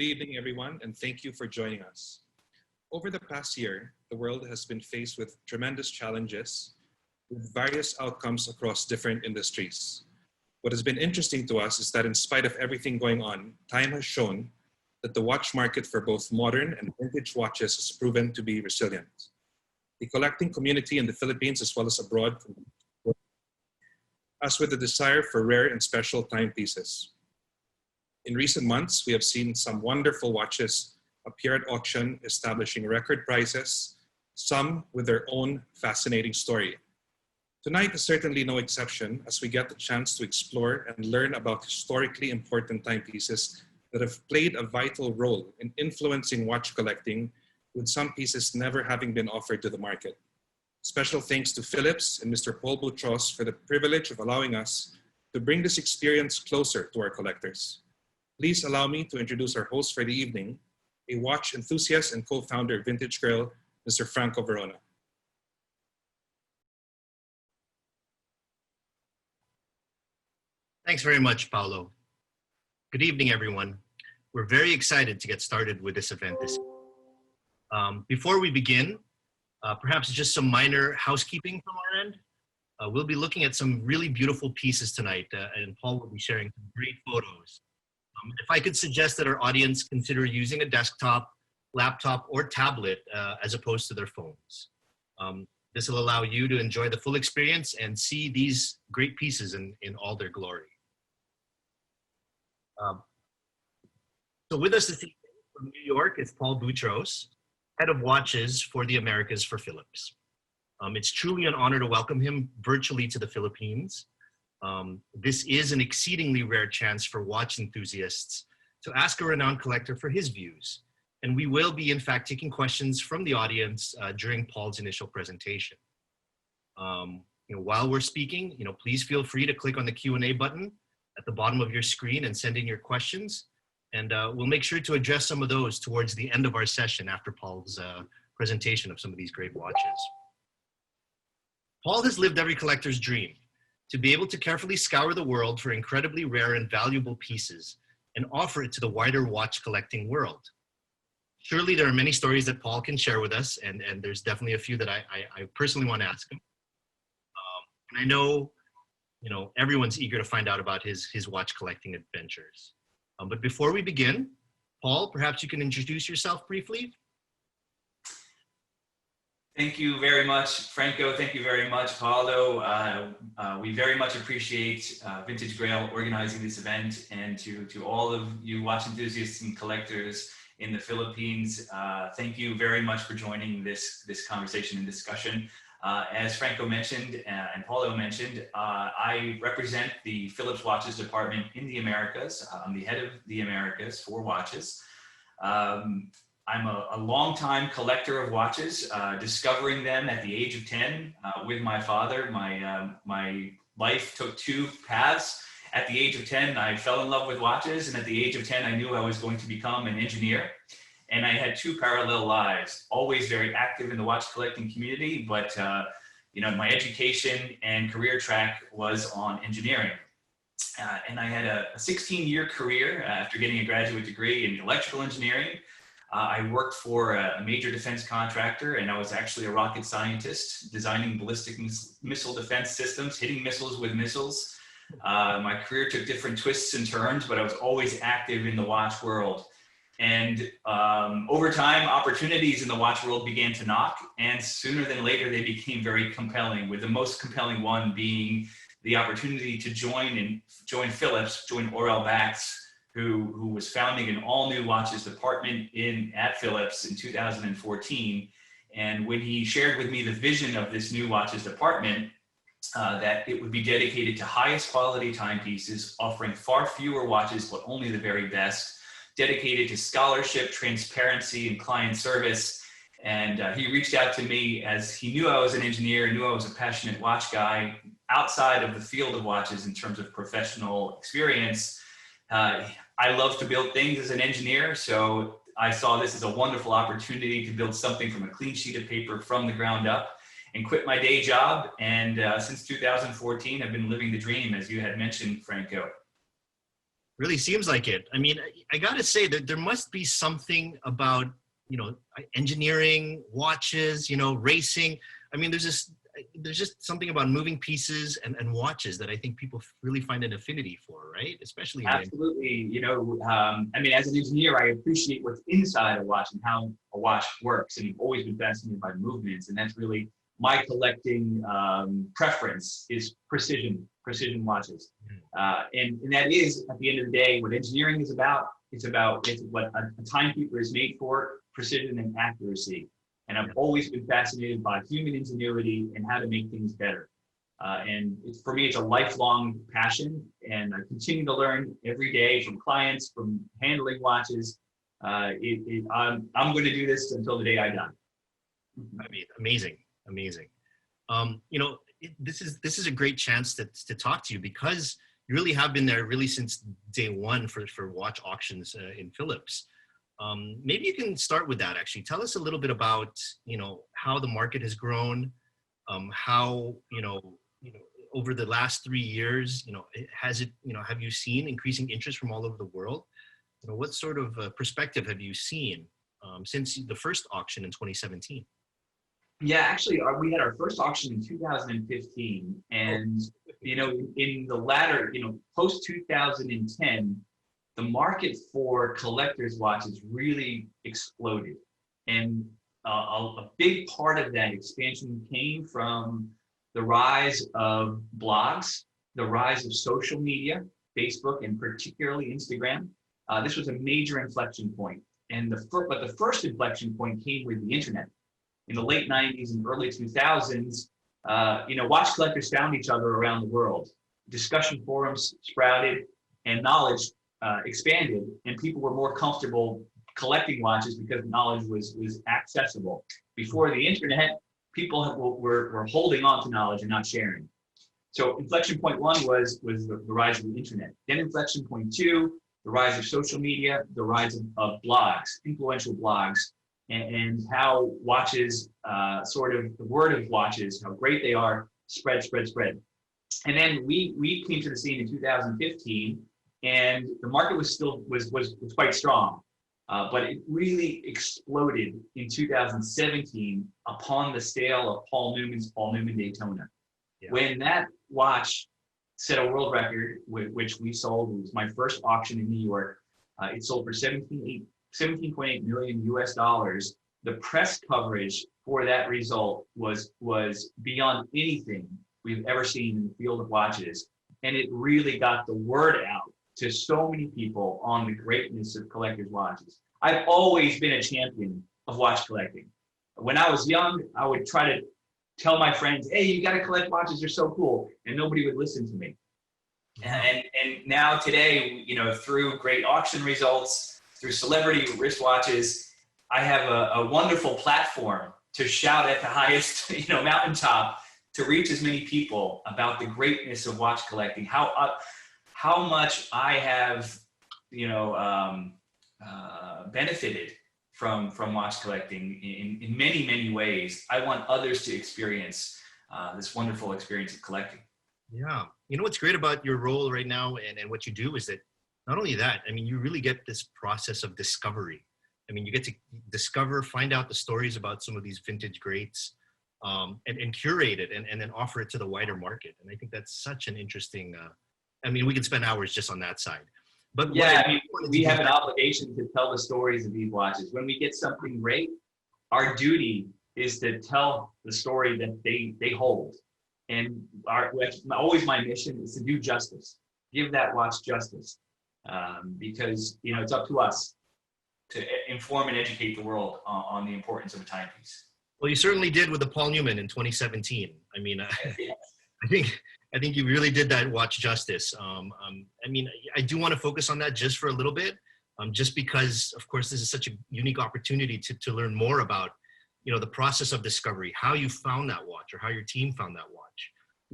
evening, everyone, and thank you for joining us. Over the past year, the world has been faced with tremendous challenges with various outcomes across different industries. What has been interesting to us is that in spite of everything going on, time has shown that the watch market for both modern and vintage watches has proven to be resilient. The collecting community in the Philippines as well as abroad, as with the desire for rare and special timepieces. In recent months, we have seen some wonderful watches appear at auction, establishing record prices, some with their own fascinating story. Tonight is certainly no exception as we get the chance to explore and learn about historically important timepieces that have played a vital role in influencing watch collecting, with some pieces never having been offered to the market. Special thanks to Phillips and Mr. Paul Boutros for the privilege of allowing us to bring this experience closer to our collectors. Please allow me to introduce our host for the evening, a watch enthusiast and co-founder of Vintage Grail, Mr. Franco Verona. Thanks very much, Paolo. Good evening, everyone. We're very excited to get started with this event this evening. Before we begin, perhaps just some minor housekeeping from our end. We'll be looking at some really beautiful pieces tonight, and Paul will be sharing some great photos. If I could suggest that our audience consider using a desktop, laptop, or tablet as opposed to their phones. This will allow you to enjoy the full experience and see these great pieces in all their glory. So with us this evening from New York is Paul Boutros, Head of Watches for the Americas for Phillips. It's truly an honor to welcome him virtually to the Philippines. This is an exceedingly rare chance for watch enthusiasts to ask a renowned collector for his views. And we will be, in fact, taking questions from the audience during Paul's initial presentation. While we're speaking, please feel free to click on the Q&A button at the bottom of your screen and send in your questions. And we'll make sure to address some of those towards the end of our session after Paul's presentation of some of these great watches. Paul has lived every collector's dream, to be able to carefully scour the world for incredibly rare and valuable pieces and offer it to the wider watch collecting world. Surely there are many stories that Paul can share with us, and there's definitely a few that I personally want to ask him. And I know, everyone's eager to find out about his watch collecting adventures. But before we begin, Paul, perhaps you can introduce yourself briefly. Thank you very much, Franco. Thank you very much, Paulo. We very much appreciate Vintage Grail organizing this event, and to all of you watch enthusiasts and collectors in the Philippines, thank you very much for joining this conversation and discussion. As Franco mentioned and Paulo mentioned, I represent the Phillips Watches Department in the Americas. I'm the head of the Americas for watches. I'm a longtime collector of watches, discovering them at the age of 10 with my father. My life took two paths. At the age of 10, I fell in love with watches, and at the age of 10, I knew I was going to become an engineer. And I had two parallel lives, always very active in the watch collecting community, but my education and career track was on engineering. And I had a 16-year career after getting a graduate degree in electrical engineering. I worked for a major defense contractor, and I was actually a rocket scientist designing ballistic missile defense systems, hitting missiles with missiles. My career took different twists and turns, but I was always active in the watch world. And over time, opportunities in the watch world began to knock, and sooner than later, they became very compelling, with the most compelling one being the opportunity to join Phillips, join Orel Bax, who was founding an all-new watches department at Phillips in 2014. And when he shared with me the vision of this new watches department, that it would be dedicated to highest quality timepieces, offering far fewer watches, but only the very best, dedicated to scholarship, transparency, and client service. And he reached out to me as he knew I was an engineer, knew I was a passionate watch guy outside of the field of watches in terms of professional experience. I love to build things as an engineer, so I saw this as a wonderful opportunity to build something from a clean sheet of paper from the ground up and quit my day job. And since 2014, I've been living the dream, as you had mentioned, Franco. Really seems like it. I mean, I got to say that there must be something about, engineering, watches, racing. I mean, there's just something about moving pieces and watches that I think people really find an affinity for, right? Especially Absolutely. I mean, as an engineer, I appreciate what's inside a watch and how a watch works. And I've always been fascinated by movements. And that's really my collecting preference is precision watches. And that is, at the end of the day, what engineering is about. It's what a timekeeper is made for, precision and accuracy. And I've always been fascinated by human ingenuity and how to make things better. And for me, it's a lifelong passion. And I continue to learn every day from clients, from handling watches. I'm going to do this until the day I die. I mean, amazing. This is a great chance to talk to you because you really have been there really since day one for watch auctions in Phillips. Maybe you can start with that. Actually, tell us a little bit about how the market has grown, how over the last 3 years, have you seen increasing interest from all over the world? What sort of perspective have you seen since the first auction in 2017? Yeah, actually, we had our first auction in 2015, and in the latter, post 2010, the market for collectors' watches really exploded, and a big part of that expansion came from the rise of blogs, the rise of social media, Facebook, and particularly Instagram. This was a major inflection point, and the first inflection point came with the internet. In the late 90s and early 2000s, watch collectors found each other around the world. Discussion forums sprouted and knowledge expanded, and people were more comfortable collecting watches because knowledge was accessible. Before the internet, people were holding on to knowledge and not sharing. So inflection point one was the rise of the internet. Then inflection point two, the rise of social media, the rise of blogs, influential blogs, and how watches, the word of watches, how great they are, spread. And then we came to the scene in 2015, and the market was quite strong, but it really exploded in 2017 upon the sale of Paul Newman Daytona. Yeah. When that watch set a world record, which we sold, it was my first auction in New York. It sold for $17.8 million US. The press coverage for that result was beyond anything we've ever seen in the field of watches. And it really got the word out to so many people on the greatness of collectors' watches. I've always been a champion of watch collecting. When I was young, I would try to tell my friends, hey, you got to collect watches, they're so cool. And nobody would listen to me. And now today, through great auction results, through celebrity wristwatches, I have a wonderful platform to shout at the highest, mountaintop to reach as many people about the greatness of watch collecting, how much I have, benefited from watch collecting in many, many ways. I want others to experience this wonderful experience of collecting. Yeah. What's great about your role right now and what you do is that not only that, I mean, you really get this process of discovery. I mean, you get to discover, find out the stories about some of these vintage greats, and curate it and then offer it to the wider market. And I think that's such an interesting, we could spend hours just on that side. But yeah, we have an obligation to tell the stories of these watches. When we get something great, our duty is to tell the story that they hold. And always my mission is to do justice, give that watch justice, because it's up to us to inform and educate the world on the importance of a timepiece. Well, you certainly did with the Paul Newman in 2017. I mean, I think you really did that watch justice. I do want to focus on that just for a little bit, just because, of course, this is such a unique opportunity to learn more about, the process of discovery, how you found that watch or how your team found that watch.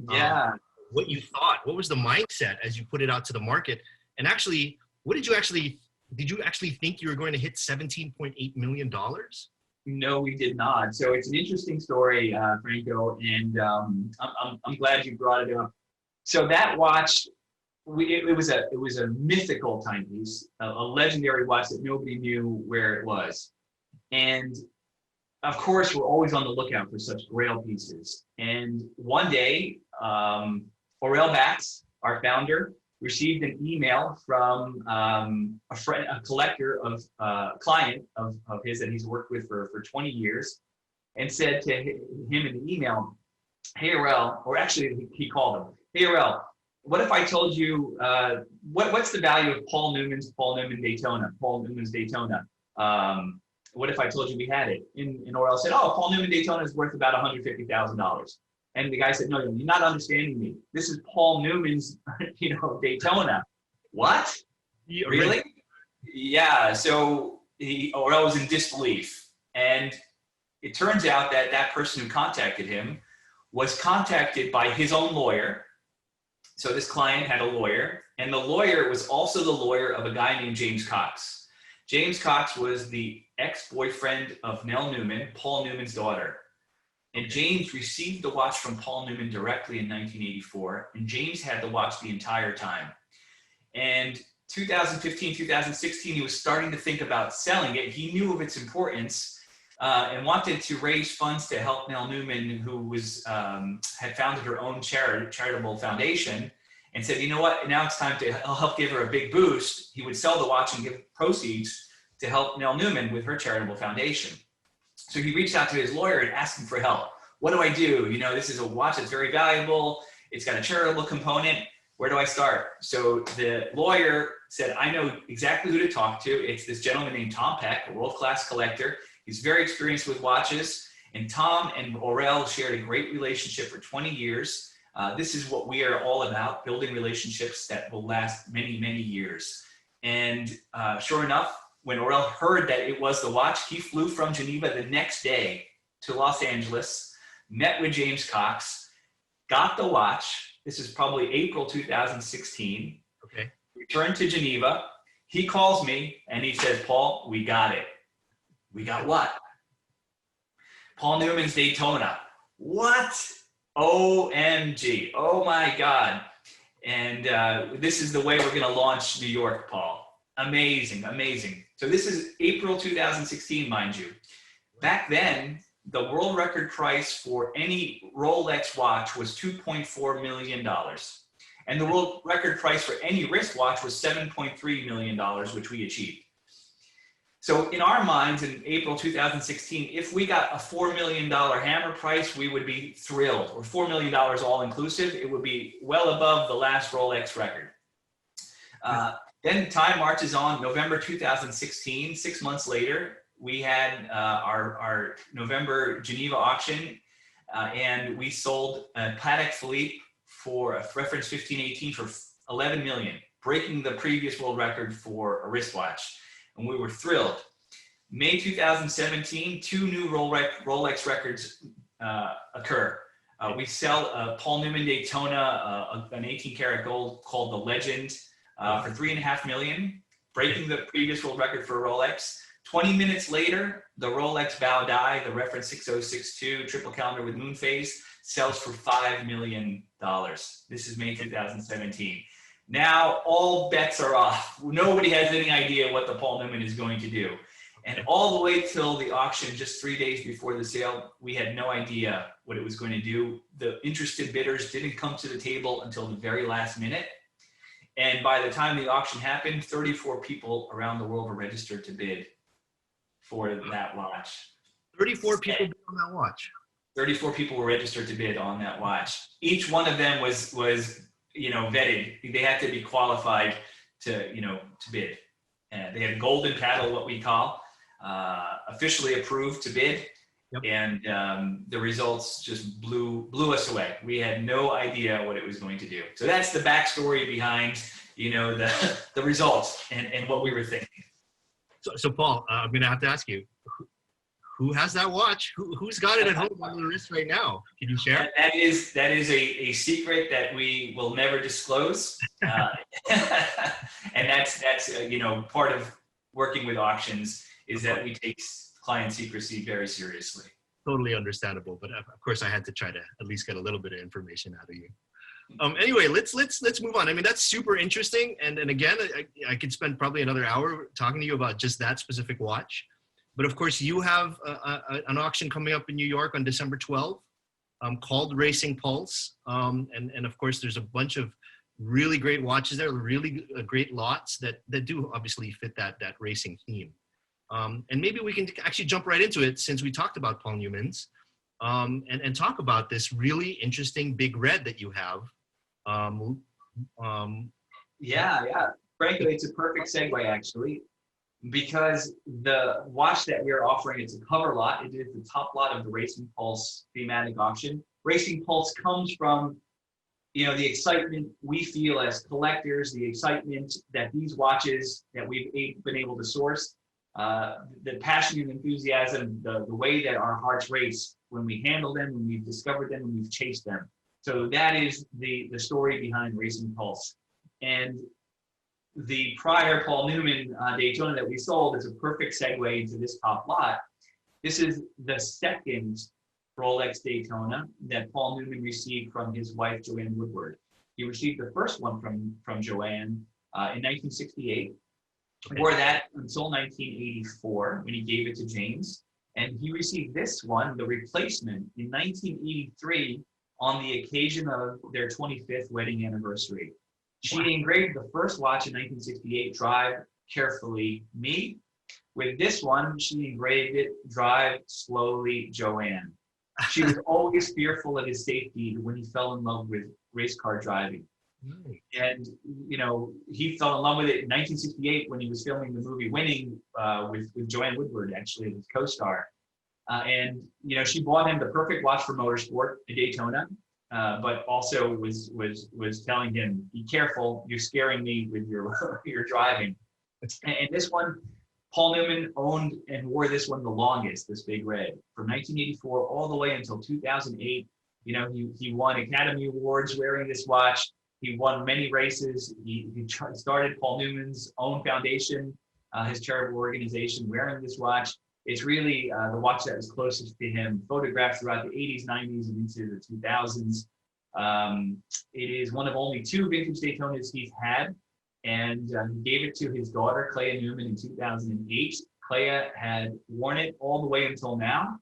Yeah. What you thought, what was the mindset as you put it out to the market? And actually, did you actually think you were going to hit $17.8 million? No, we did not. So it's an interesting story, Franco, and I'm glad you brought it up. So that watch it was a mythical timepiece, a legendary watch that nobody knew where it was. And of course, we're always on the lookout for such Grail pieces. And one day, Aurel Bax, our founder, received an email from a collector of client of his that he's worked with for 20 years, and said to him in the email, "Hey, Aurel," or actually he called him, "Hey, Aurel, what if I told you, what's the value of Paul Newman's Daytona? What if I told you we had it?" And Aurel said, "Oh, Paul Newman Daytona is worth about $150,000. And the guy said, "No, you're not understanding me. This is Paul Newman's, Daytona." "What? Really?" Yeah. So Aurel was in disbelief. And it turns out that that person who contacted him was contacted by his own lawyer. So this client had a lawyer, and the lawyer was also the lawyer of a guy named James Cox. James Cox was the ex-boyfriend of Nell Newman, Paul Newman's daughter. And James received the watch from Paul Newman directly in 1984, and James had the watch the entire time. And 2015, 2016, he was starting to think about selling it. He knew of its importance and wanted to raise funds to help Nell Newman, who was had founded her own charitable foundation, and said, "You know what, now it's time to help give her a big boost." He would sell the watch and give proceeds to help Nell Newman with her charitable foundation. So he reached out to his lawyer and asked him for help. "What do I do? This is a watch that's very valuable. It's got a charitable component. Where do I start?" So the lawyer said, "I know exactly who to talk to. It's this gentleman named Tom Peck, a world-class collector. He's very experienced with watches." And Tom and Aurel shared a great relationship for 20 years. This is what we are all about, building relationships that will last many, many years. And sure enough, when Aurel heard that it was the watch, he flew from Geneva the next day to Los Angeles, met with James Cox, got the watch. This is probably April 2016. Okay. Returned to Geneva. He calls me and he says, "Paul, we got it." "We got what?" "Paul Newman's Daytona." "What?" OMG. Oh my God. And this is the way we're going to launch New York, Paul. Amazing, amazing. So this is April 2016, mind you. Back then, the world record price for any Rolex watch was $2.4 million. And the world record price for any wristwatch was $7.3 million, which we achieved. So in our minds, in April 2016, if we got a $4 million hammer price, we would be thrilled, or $4 million all inclusive. It would be well above the last Rolex record. Then time marches on. November 2016, 6 months later, we had our November Geneva auction, and we sold a Patek Philippe for a reference 1518 for $11 million, breaking the previous world record for a wristwatch. And we were thrilled. May 2017, 2 new Rolex records occur. We sell a Paul Newman Daytona, an 18 karat gold called the Legend, for $3.5 million, breaking the previous world record for a Rolex. 20 minutes later, the Rolex Bao Dai, the reference 6062 triple calendar with moon phase, sells for $5 million. This is May 2017. Now all bets are off. Nobody has any idea what the Paul Newman is going to do. And all the way till the auction, just 3 days before the sale, we had no idea what it was going to do. The interested bidders didn't come to the table until the very last minute. And by the time the auction happened, 34 people around the world were registered to bid for that watch. 34 people bid on that watch. 34 people were registered to bid on that watch. Each one of them was vetted. They had to be qualified to bid. They had a golden paddle, what we call, officially approved to bid. Yep. And the results just blew us away. We had no idea what it was going to do. So that's the backstory behind, the results and what we were thinking. So Paul, I'm going to have to ask you, who has that watch? Who's got it at home on the wrist right now? Can you share? That is a secret that we will never disclose. And that's part of working with auctions is that we take client secrecy very seriously. Totally understandable, but of course I had to try to at least get a little bit of information out of you. Anyway, let's move on. I mean, that's super interesting. And again, I could spend probably another hour talking to you about just that specific watch. But of course, you have an auction coming up in New York on December 12th called Racing Pulse. And of course, there's a bunch of really great watches there, really great lots that do obviously fit that racing theme. And maybe we can actually jump right into it since we talked about Paul Newman's and talk about this really interesting big red that you have. Yeah. Frankly, it's a perfect segue actually, because the watch that we're offering, it's a cover lot. It is the top lot of the Racing Pulse thematic auction. Racing Pulse comes from, the excitement we feel as collectors, the excitement that these watches that we've been able to source, the passion and enthusiasm, the way that our hearts race when we handle them, when we've discovered them, when we've chased them. So that is the story behind Racing Pulse. And the prior Paul Newman Daytona that we sold is a perfect segue into this top lot. This is the second Rolex Daytona that Paul Newman received from his wife, Joanne Woodward. He received the first one from Joanne in 1968, wore that until 1984 when he gave it to James. And he received this one, the replacement, in 1983 on the occasion of their 25th wedding anniversary. She engraved the first watch in 1968, Drive Carefully Me. With this one, she engraved it, Drive Slowly Joanne. She was always fearful of his safety when he fell in love with race car driving. And, he fell in love with it in 1968 when he was filming the movie Winning with Joanne Woodward, actually, his co-star. And she bought him the perfect watch for motorsport, a Daytona, but also was telling him, be careful, you're scaring me with your driving. And this one, Paul Newman owned and wore this one the longest, this big red, from 1984 all the way until 2008. He won Academy Awards wearing this watch. He won many races. He started Paul Newman's own foundation, his charitable organization, wearing this watch. It's really the watch that was closest to him, photographed throughout the 80s, 90s, and into the 2000s. It is one of only 2 vintage Daytonas he's had, and he gave it to his daughter, Clea Newman, in 2008. Clea had worn it all the way until now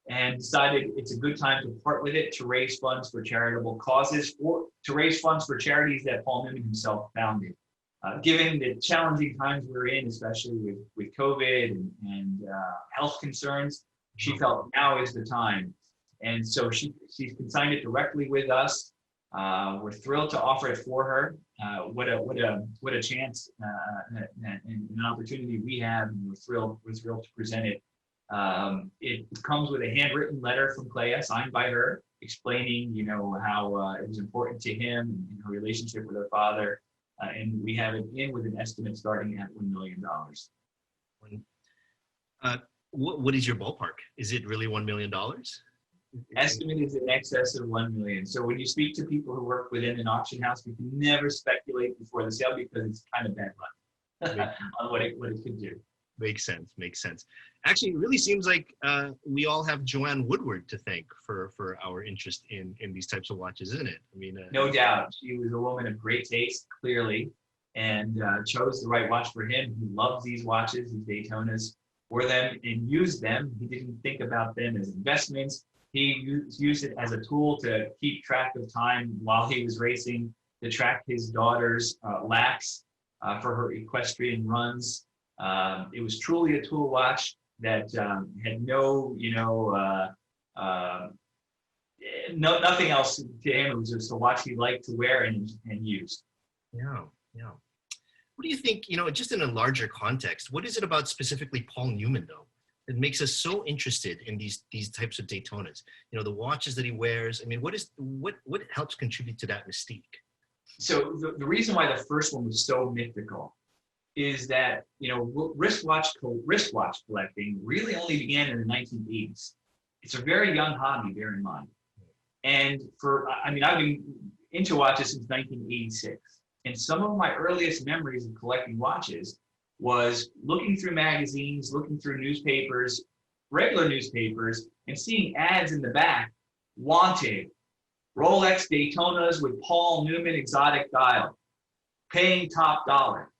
and decided it's a good time to part with it to raise funds for charitable causes, or to raise funds for charities that Paul Newman himself founded. Given the challenging times we're in, especially with COVID and health concerns, she felt now is the time. And so she's consigned it directly with us. We're thrilled to offer it for her. What a chance and an opportunity we have, and we're thrilled to present it. It comes with a handwritten letter from Clea, signed by her, explaining how it was important to him and her relationship with her father. And we have it in with an estimate starting at $1 million. What is your ballpark? Is it really $1 million? Estimate is in excess of 1 million. So when you speak to people who work within an auction house, we can never speculate before the sale because it's kind of bad luck on what it could do. Makes sense. Actually, it really seems like we all have Joanne Woodward to thank for our interest in these types of watches, isn't it? I mean, no doubt. She was a woman of great taste, clearly, and chose the right watch for him. He loves these watches, these Daytonas, wore them and used them. He didn't think about them as investments. He used it as a tool to keep track of time while he was racing, to track his daughter's laps for her equestrian runs. It was truly a tool watch that had nothing else to him. It was just a watch he liked to wear and used. Yeah. What do you think, just in a larger context, what is it about specifically Paul Newman, though, that makes us so interested in these types of Daytonas? The watches that he wears. I mean, what helps contribute to that mystique? So the reason why the first one was so mythical is that wristwatch collecting really only began in the 1980s. It's a very young hobby, bear in mind. And I've been into watches since 1986. And some of my earliest memories of collecting watches was looking through magazines, looking through newspapers, regular newspapers, and seeing ads in the back, wanted, Rolex Daytonas with Paul Newman exotic dial, paying top dollar.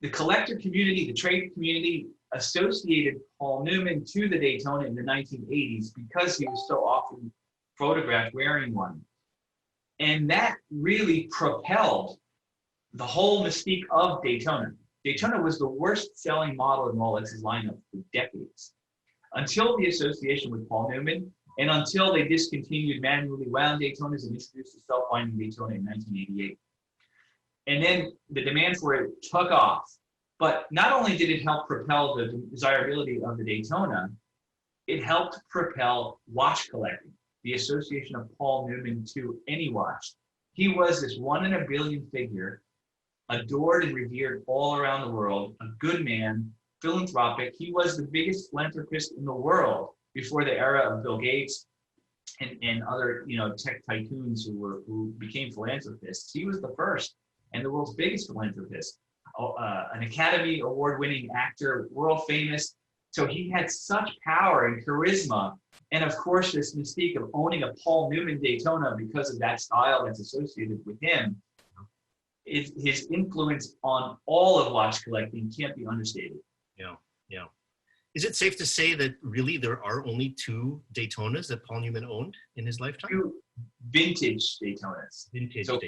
The collector community, the trade community, associated Paul Newman to the Daytona in the 1980s because he was so often photographed wearing one. And that really propelled the whole mystique of Daytona. Daytona was the worst selling model in Rolex's lineup for decades, until the association with Paul Newman and until they discontinued manually wound Daytonas and introduced the self-winding Daytona in 1988. And then the demand for it took off. But not only did it help propel the desirability of the Daytona, it helped propel watch collecting, the association of Paul Newman to any watch. He was this 1 in a billion figure, adored and revered all around the world, a good man, philanthropic. He was the biggest philanthropist in the world before the era of Bill Gates and other tech tycoons who became philanthropists. He was the first and the world's biggest philanthropist. An Academy Award-winning actor, world famous. So he had such power and charisma. And of course, this mystique of owning a Paul Newman Daytona because of that style that's associated with him, his influence on all of watch collecting can't be understated. Yeah, yeah. Is it safe to say that really there are only 2 Daytonas that Paul Newman owned in his lifetime? 2 vintage Daytonas. Vintage. So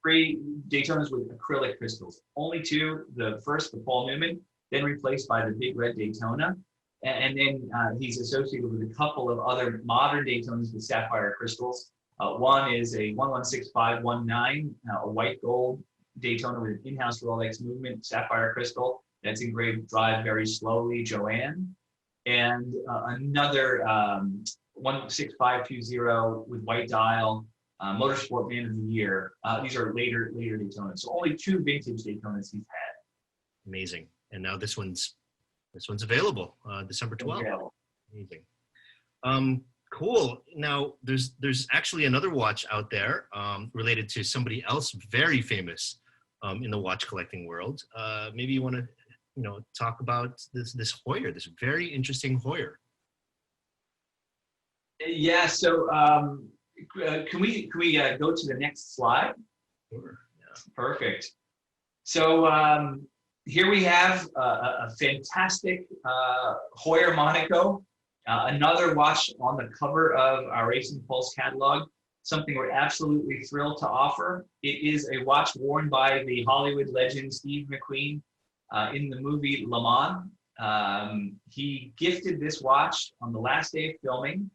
pre Daytonas with acrylic crystals. Only 2. The first, the Paul Newman, then replaced by the big red Daytona. And then he's associated with a couple of other modern Daytonas with sapphire crystals. One is a 116519, a white gold Daytona with an in-house Rolex movement, sapphire crystal. That's engraved "Drive Very Slowly, Joanne," and another 16520 with white dial, Motorsport Man of the Year. These are later Daytonas. So only 2 vintage Daytonas he's had. Amazing. And now this one's available, December 12th. Available. Amazing. Cool. Now there's actually another watch out there related to somebody else very famous in the watch collecting world. Maybe you want to talk about this Heuer, this very interesting Heuer. Yeah. So can we go to the next slide? Sure. Yeah. Perfect. So here we have a fantastic Heuer Monaco, another watch on the cover of our Racing Pulse catalog. Something we're absolutely thrilled to offer. It is a watch worn by the Hollywood legend Steve McQueen in the movie Le Mans. He gifted this watch on the last day of filming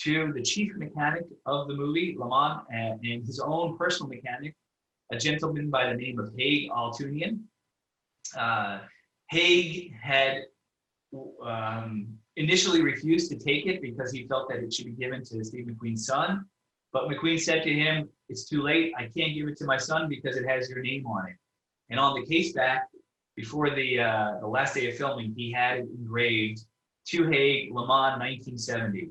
to the chief mechanic of the movie Le Mans and his own personal mechanic, a gentleman by the name of Heuer Altunian. Haig had initially refused to take it because he felt that it should be given to Steve McQueen's son. But McQueen said to him, "It's too late. I can't give it to my son because it has your name on it." And on the case back, before the last day of filming, he had it engraved to Haig, Le Mans 1970.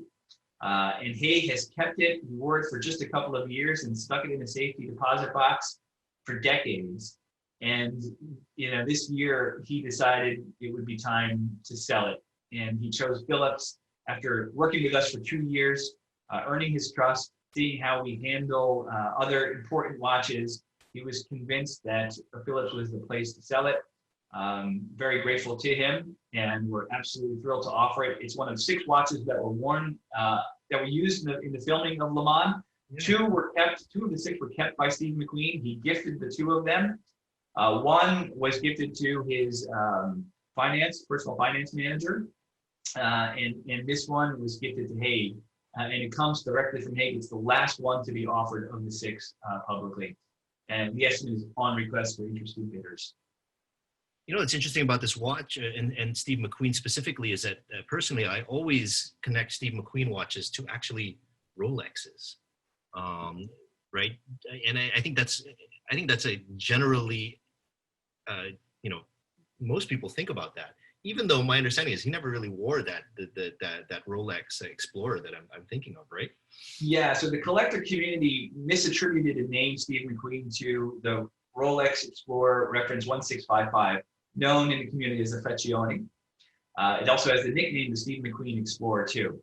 And Haig has kept it. He wore it for just a couple of years and stuck it in a safety deposit box for decades. And this year he decided it would be time to sell it. And he chose Phillips after working with us for 2 years, earning his trust, seeing how we handle other important watches. He was convinced that Phillips was the place to sell it. Very grateful to him, and we're absolutely thrilled to offer it. It's one of 6 watches that were worn, that were used in the filming of Le Mans. Yeah. 2 of the 6 were kept by Steve McQueen. He gifted the 2 of them. One was gifted to his personal finance manager, and this one was gifted to Haig. And it comes directly from Haig. It's the last one to be offered of the 6 publicly. And the estimate is on request for interested bidders. What's interesting about this watch and Steve McQueen specifically is that personally, I always connect Steve McQueen watches to actually Rolexes, right? And I think that's a generally, most people think about that. Even though my understanding is he never really wore that Rolex Explorer that I'm thinking of, right? Yeah, so the collector community misattributed the name Steve McQueen to the Rolex Explorer reference 1655, known in the community as the Freccione. It also has the nickname the Steve McQueen Explorer too.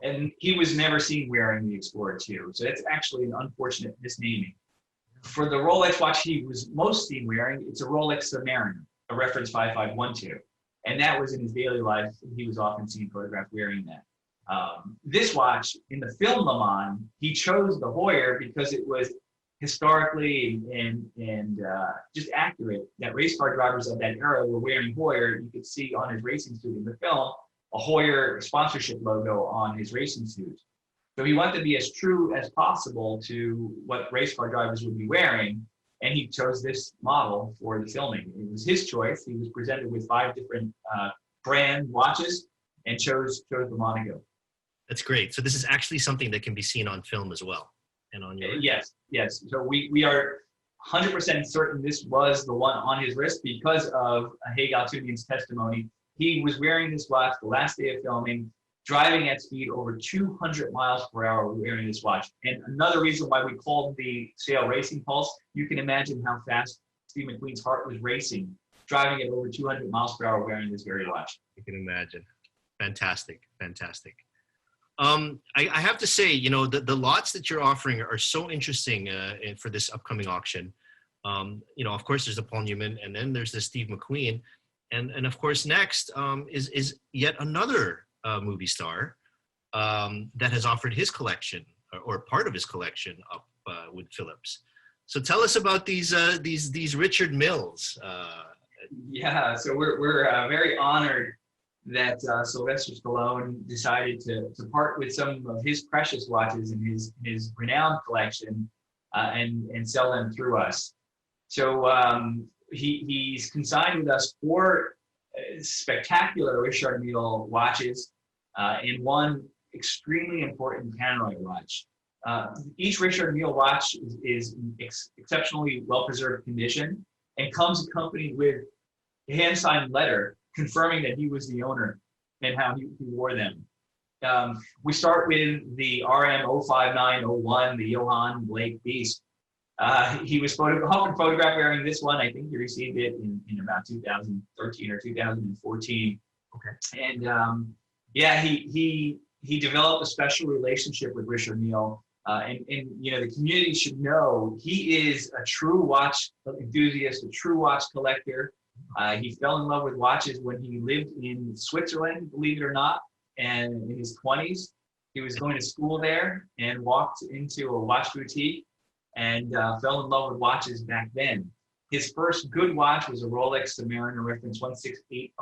And he was never seen wearing the Explorer 2. So that's actually an unfortunate misnaming. For the Rolex watch he was most seen wearing, it's a Rolex Submariner, a reference 5512. And that was in his daily life. He was often seen photographed wearing that. This watch, in the film Le Mans, he chose the Heuer because it was historically and just accurate that race car drivers of that era were wearing Heuer. You could see on his racing suit in the film a Heuer sponsorship logo on his racing suit. So he wanted to be as true as possible to what race car drivers would be wearing, and he chose this model for the filming. It was his choice. He was presented with 5 different brand watches and chose the Monaco. That's great. So this is actually something that can be seen on film as well, and on your Yes. So we are 100% certain this was the one on his wrist because of Haig Altunian's testimony. He was wearing this watch the last day of filming, driving at speed over 200 miles per hour wearing this watch. And another reason why we called the sale Racing Pulse, you can imagine how fast Steve McQueen's heart was racing, driving at over 200 miles per hour wearing this very watch. You can imagine. Fantastic. I have to say, the lots that you're offering are so interesting for this upcoming auction. Of course, there's the Paul Newman, and then there's the Steve McQueen. And of course, next is yet another movie star that has offered his collection or part of his collection up with Phillips. So tell us about these Richard Milles. Yeah, so we're very honored that Sylvester Stallone decided to part with some of his precious watches in his renowned collection and sell them through us. So he's consigned with us 4 spectacular Richard Mille watches and 1 extremely important Paneroid watch. Each Richard Mille watch is exceptionally well-preserved condition and comes accompanied with a hand-signed letter confirming that he was the owner and how he wore them. We start with the RM 05901, the Johann Blake Beast. He was often photographed wearing this one. I think he received it in about 2013 or 2014. Okay. And he developed a special relationship with Richard Mille. And the community should know he is a true watch enthusiast, a true watch collector. He fell in love with watches when he lived in Switzerland, believe it or not, and in his 20s. He was going to school there and walked into a watch boutique and fell in love with watches back then. His first good watch was a Rolex Submariner reference 1680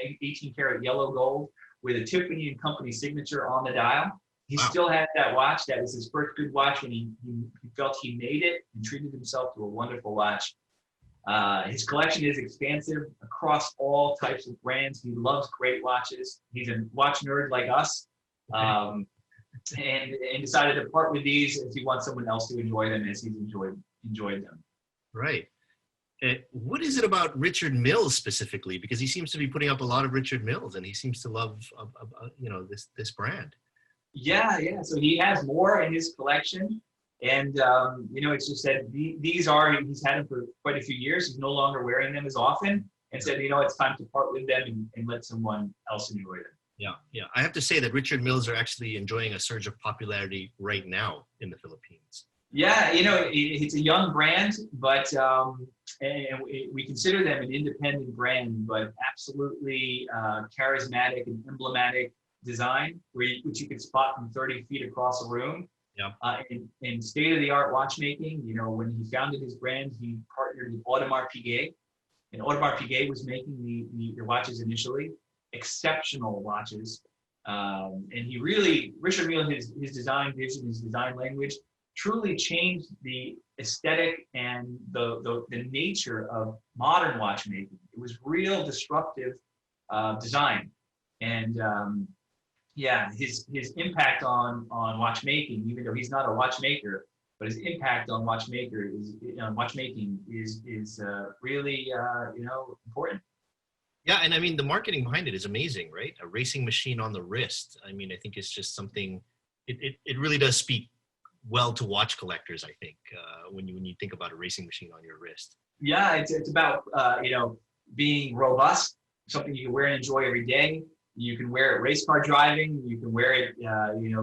in 18 karat yellow gold with a Tiffany & Company signature on the dial. He still had that watch. That was his first good watch when he felt he made it and treated himself to a wonderful watch. His collection is expansive across all types of brands. He loves great watches. He's a watch nerd like us, and decided to part with these if he wants someone else to enjoy them as he's enjoyed them. Right. What is it about Richard Milles specifically? Because he seems to be putting up a lot of Richard Milles, and he seems to love this brand. Yeah. So he has more in his collection. And, it's just that he's had them for quite a few years. He's no longer wearing them as often and said, it's time to part with them and let someone else enjoy them. Yeah. I have to say that Richard Milles are actually enjoying a surge of popularity right now in the Philippines. Yeah, it's a young brand, but and we consider them an independent brand, but absolutely charismatic and emblematic design, which you can spot from 30 feet across a room. Yeah. In state-of-the-art watchmaking, when he founded his brand, he partnered with Audemars Piguet, and Audemars Piguet was making the watches initially, exceptional watches, and Richard Mille, his design vision, his design language, truly changed the aesthetic and the nature of modern watchmaking. It was real disruptive design, and his impact on watchmaking, even though he's not a watchmaker, but his impact on watchmaking is really important. Yeah, and I mean the marketing behind it is amazing, right? A racing machine on the wrist. I mean, I think it's just something. It really does speak well to watch collectors. I think when you think about a racing machine on your wrist. Yeah, it's about being robust, something you can wear and enjoy every day. You can wear it race car driving. You can wear it,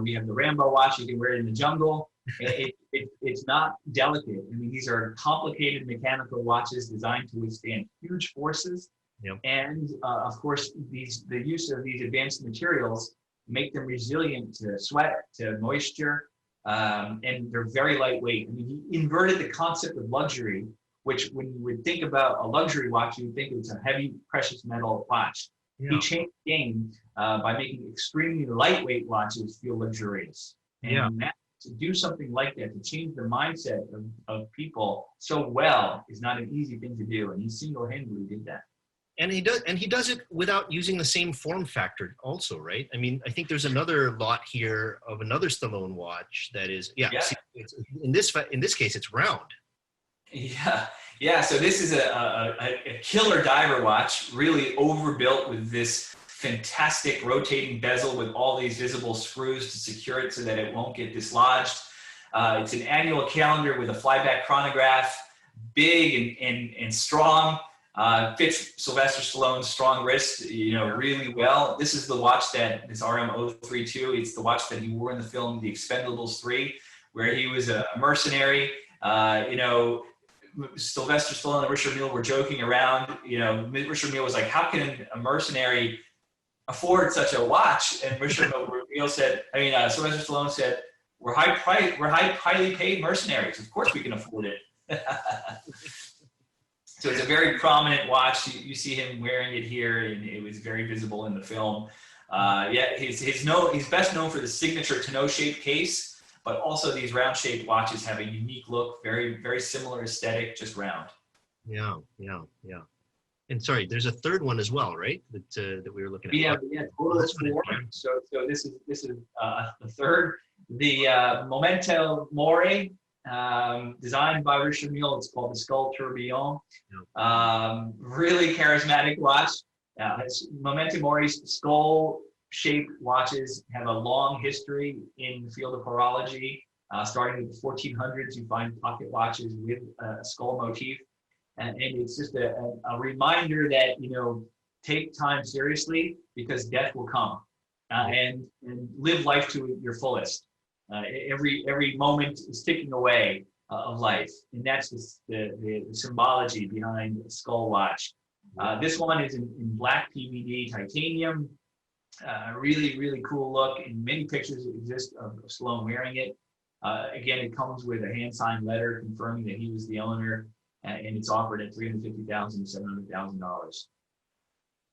we have the Rambo watch. You can wear it in the jungle. It's not delicate. I mean, these are complicated mechanical watches designed to withstand huge forces. Yep. And of course, the use of these advanced materials make them resilient to sweat, to moisture, and they're very lightweight. I mean, he inverted the concept of luxury, which when you would think about a luxury watch, you would think it's a heavy precious metal watch. Yeah. He changed the game by making extremely lightweight watches feel luxurious. And to do something like that, to change the mindset of people so well, is not an easy thing to do. And he single-handedly did that. And he does it without using the same form factor also, right? I mean, I think there's another lot here of another Stallone watch that is, see, in this case, it's round. Yeah. So this is a killer diver watch, really overbuilt with this fantastic rotating bezel with all these visible screws to secure it so that it won't get dislodged. It's an annual calendar with a flyback chronograph, big and strong. Fits Sylvester Stallone's strong wrist, really well. This is the watch this RM032. It's the watch that he wore in the film The Expendables 3, where he was a mercenary. Sylvester Stallone and Richard Mille were joking around. Richard Mille was like, "How can a mercenary afford such a watch?" And Sylvester Stallone said, "We're highly paid mercenaries. Of course we can afford it." So it's a very prominent watch. You see him wearing it here, and it was very visible in the film. He's best known for the signature tonneau-shaped case, but also these round-shaped watches have a unique look, very, very similar aesthetic, just round. Yeah. And sorry, there's a third one as well, right? That we were looking at. Yeah, total of 4. So this is the third. The Memento Mori. Designed by Richard Mille. It's called the Skull Tourbillon. Really charismatic watch. Memento Mori's skull-shaped watches have a long history in the field of horology. Starting with the 1400s, you find pocket watches with a skull motif. And it's just a reminder that, take time seriously, because death will come. And live life to your fullest. Every moment is ticking away of life, and that's the symbology behind a skull watch. This one is in black PVD titanium. Really, really cool look, and many pictures exist of Stallone wearing it. Again, it comes with a hand-signed letter confirming that he was the owner, and it's offered at $350,000 to $700,000.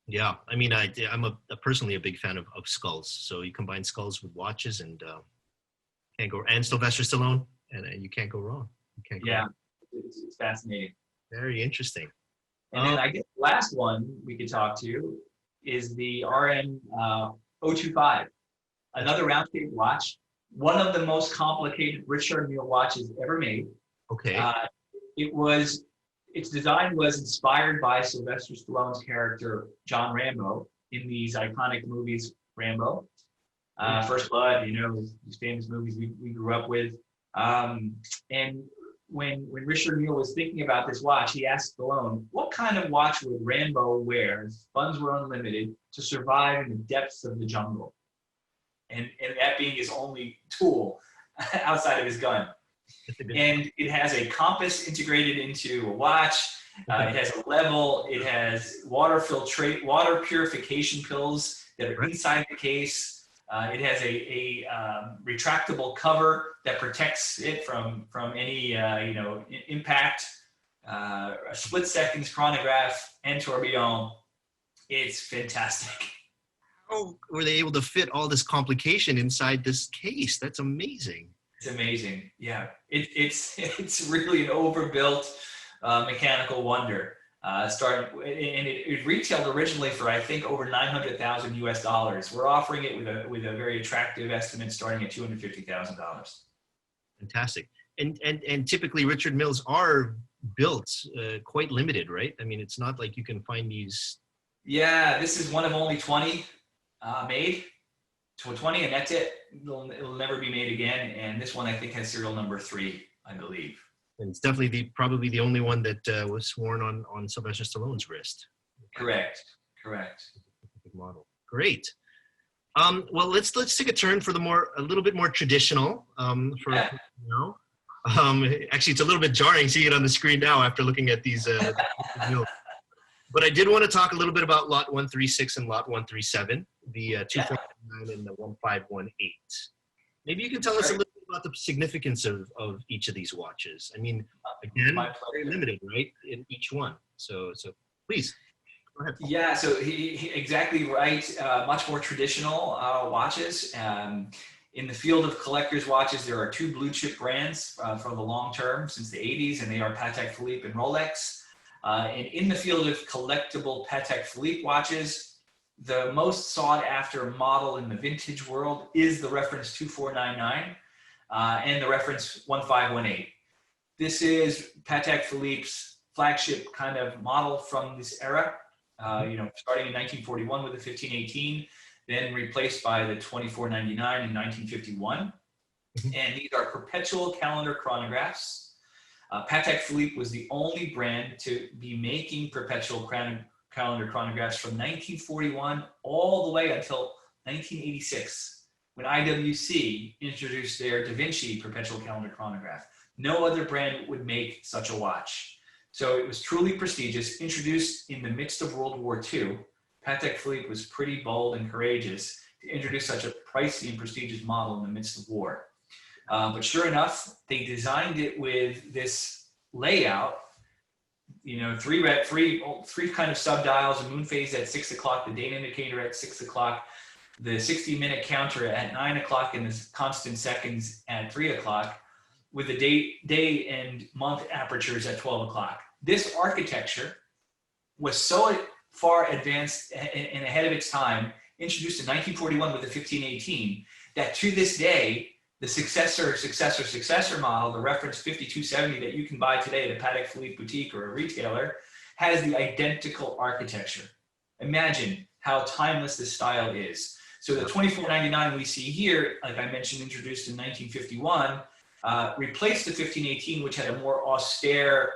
Yeah, I mean, I'm personally a big fan of skulls. So you combine skulls with watches and can't go. And Sylvester Stallone, and you can't go wrong. It's fascinating. Very interesting. And then I guess the last one we could talk to is the RM025, another round-shaped watch, one of the most complicated Richard Mille watches ever made. Okay. Its design was inspired by Sylvester Stallone's character John Rambo in these iconic movies, Rambo, First Blood, these famous movies we grew up with. And when Richard Mille was thinking about this watch, he asked Stallone, what kind of watch would Rambo wear if funds were unlimited to survive in the depths of the jungle? And that being his only tool outside of his gun. And it has a compass integrated into a watch. It has a level. It has water purification pills that are inside the case. It has a retractable cover that protects it from any impact. A split seconds chronograph and tourbillon. It's fantastic. How were they able to fit all this complication inside this case? That's amazing. It's amazing. Yeah, it's really an overbuilt mechanical wonder. It retailed originally for I think over $900,000 US. We're offering it with a very attractive estimate starting at $250,000. Fantastic. And typically Richard Milles are built quite limited, right? I mean, it's not like you can find these. Yeah, this is one of only 20 made. 20, and that's it. It'll never be made again. And this one I think has serial number 3, I believe. And it's definitely probably the only one that was worn on Sylvester Stallone's wrist. Correct. Model. Great. Well, let's take a turn for a little bit more traditional. Yeah. Actually, it's a little bit jarring seeing it on the screen now after looking at these. But I did want to talk a little bit about Lot 136 and Lot 137, the 249 and the 1518. Maybe you can tell us a little bit about the significance of each of these watches. I mean, again, very limited, right, in each one. So please. Go ahead. Yeah, so he exactly right. Much more traditional watches. In the field of collector's watches, there are two blue chip brands for the long term since the 80s, and they are Patek Philippe and Rolex. And in the field of collectible Patek Philippe watches, the most sought after model in the vintage world is the reference 2499 and the reference 1518. This is Patek Philippe's flagship kind of model from this era. Starting in 1941 with the 1518, then replaced by the 2499 in 1951. And these are perpetual calendar chronographs. Patek Philippe was the only brand to be making perpetual calendar chronographs from 1941 all the way until 1986, when IWC introduced their Da Vinci perpetual calendar chronograph. No other brand would make such a watch. So it was truly prestigious. Introduced in the midst of World War II, Patek Philippe was pretty bold and courageous to introduce such a pricey and prestigious model in the midst of war. But sure enough, they designed it with this layout, three kind of subdials, a moon phase at 6 o'clock, the date indicator at 6 o'clock, the 60-minute counter at 9 o'clock, and the constant seconds at 3 o'clock, with the day and month apertures at 12 o'clock. This architecture was so far advanced and ahead of its time, introduced in 1941 with the 1518, that to this day, the successor model, the reference 5270 that you can buy today at a Patek Philippe boutique or a retailer, has the identical architecture. Imagine how timeless this style is. So the 2499 we see here, like I mentioned, introduced in 1951, replaced the 1518, which had a more austere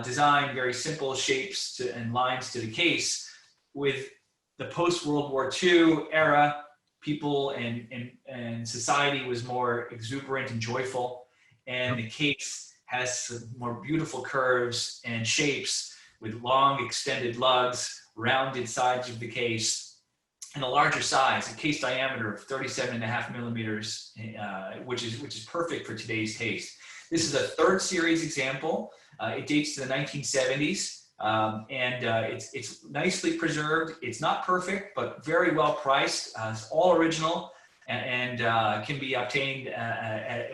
design, very simple shapes and lines to the case. With the post-World War II era, people and society was more exuberant and joyful, and the case has some more beautiful curves and shapes with long extended lugs, rounded sides of the case, and a larger size, a case diameter of 37.5 millimeters, which is perfect for today's taste. This is a third series example. It dates to the 1970s. It's nicely preserved. It's not perfect, but very well priced. It's all original and can be obtained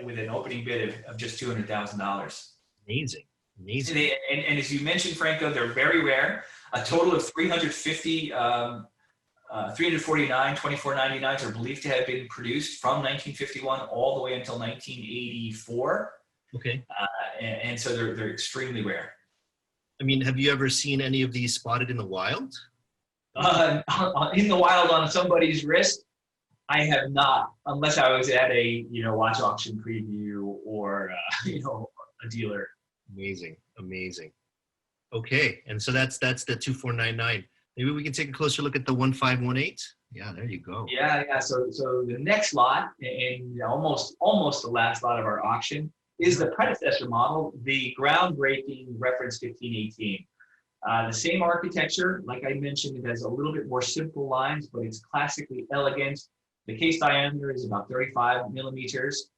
with an opening bid of just $200,000. Amazing. And as you mentioned, Franco, they're very rare. A total of 350, 349 2499s are believed to have been produced from 1951 all the way until 1984. Okay. And so they're extremely rare. I mean, have you ever seen any of these spotted in the wild? In the wild on somebody's wrist, I have not, unless I was at a watch auction preview or a dealer. Amazing. Okay, and so that's the 2499. Maybe we can take a closer look at the 1518. Yeah, there you go. Yeah. So the next lot, and almost the last lot of our auction, is the predecessor model, the groundbreaking reference 1518. The same architecture, like I mentioned, it has a little bit more simple lines, but it's classically elegant. The case diameter is about 35 millimeters.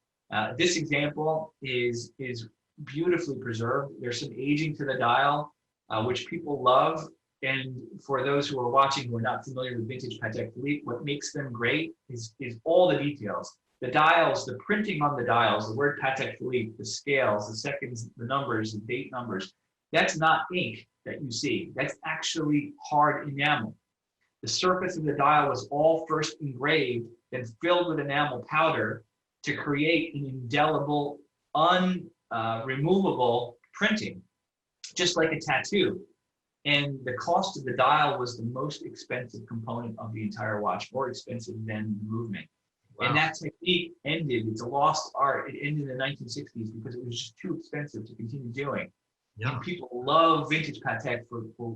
This example is beautifully preserved. There's some aging to the dial, which people love. And for those who are watching who are not familiar with vintage Patek Philippe, what makes them great is all the details. The dials, the printing on the dials, the word Patek Philippe, the scales, the seconds, the numbers, the date numbers, that's not ink that you see. That's actually hard enamel. The surface of the dial was all first engraved, then filled with enamel powder to create an indelible, unremovable printing, just like a tattoo. And the cost of the dial was the most expensive component of the entire watch, more expensive than the movement. Wow. And that technique ended, it's a lost art. It ended in the 1960s because it was just too expensive to continue doing. Yeah. And people love vintage Patek for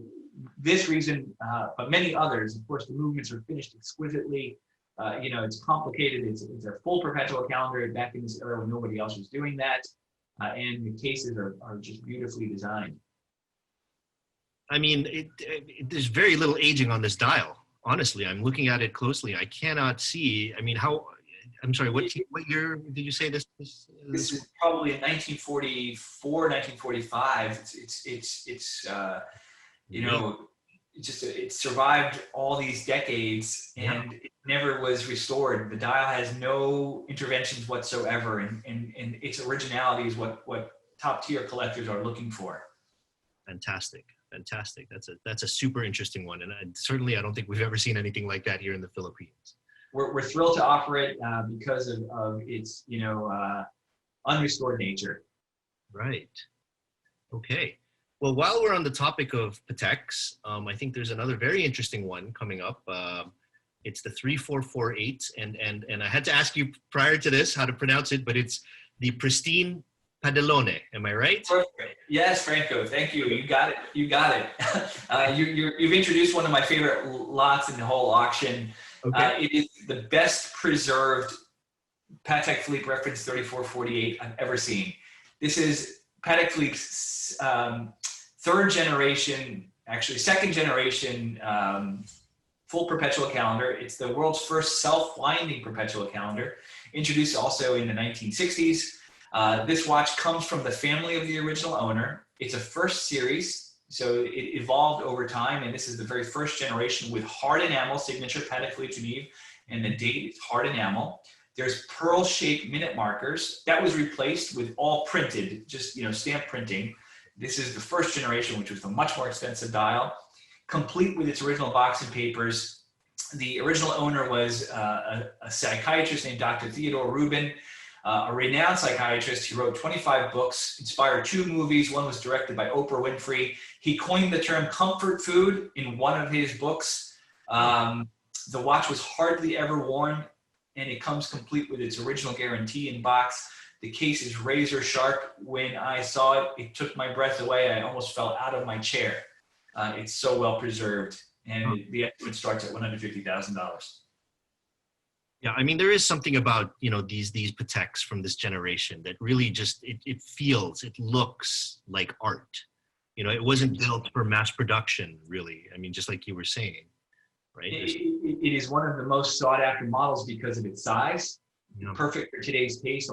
this reason, but many others. Of course, the movements are finished exquisitely. It's complicated. It's a full perpetual calendar back in this era when nobody else was doing that. And the cases are just beautifully designed. I mean, there's very little aging on this dial. Honestly, I'm looking at it closely. I cannot see. I mean, I'm sorry. What year did you say this? This was probably in 1944, 1945. It survived all these decades and it never was restored. The dial has no interventions whatsoever, and its originality is what top tier collectors are looking for. Fantastic. That's a super interesting one, and I don't think we've ever seen anything like that here in the Philippines. We're thrilled to offer it because of its unrestored nature. Right. Okay. Well, while we're on the topic of Pateks, I think there's another very interesting one coming up. It's the 3448, and I had to ask you prior to this how to pronounce it, but it's the Pristine Padellone. Am I right? Perfect. Yes, Franco. Thank you. You got it. You've introduced one of my favorite lots in the whole auction. Okay. It is the best preserved Patek Philippe reference 3448 I've ever seen. This is Patek Philippe's second generation full perpetual calendar. It's the world's first self-winding perpetual calendar, introduced also in the 1960s. This watch comes from the family of the original owner. It's a first series, so it evolved over time, and this is the very first generation with hard enamel signature Patek Philippe Genève, and the date is hard enamel. There's pearl-shaped minute markers. That was replaced with all printed, just stamp printing. This is the first generation, which was the much more expensive dial, complete with its original box and papers. The original owner was a psychiatrist named Dr. Theodore Rubin, a renowned psychiatrist. He wrote 25 books, inspired 2 movies. One was directed by Oprah Winfrey. He coined the term comfort food in one of his books. The watch was hardly ever worn, and it comes complete with its original guarantee in box. The case is razor sharp. When I saw it, it took my breath away. I almost fell out of my chair. It's so well preserved, and the estimate starts at $150,000. Yeah, I mean, there is something about these Pateks from this generation that really just it looks like art. It wasn't built for mass production, really. I mean, just like you were saying, right? It is one of the most sought after models because of its size. Yeah. Perfect for today's taste,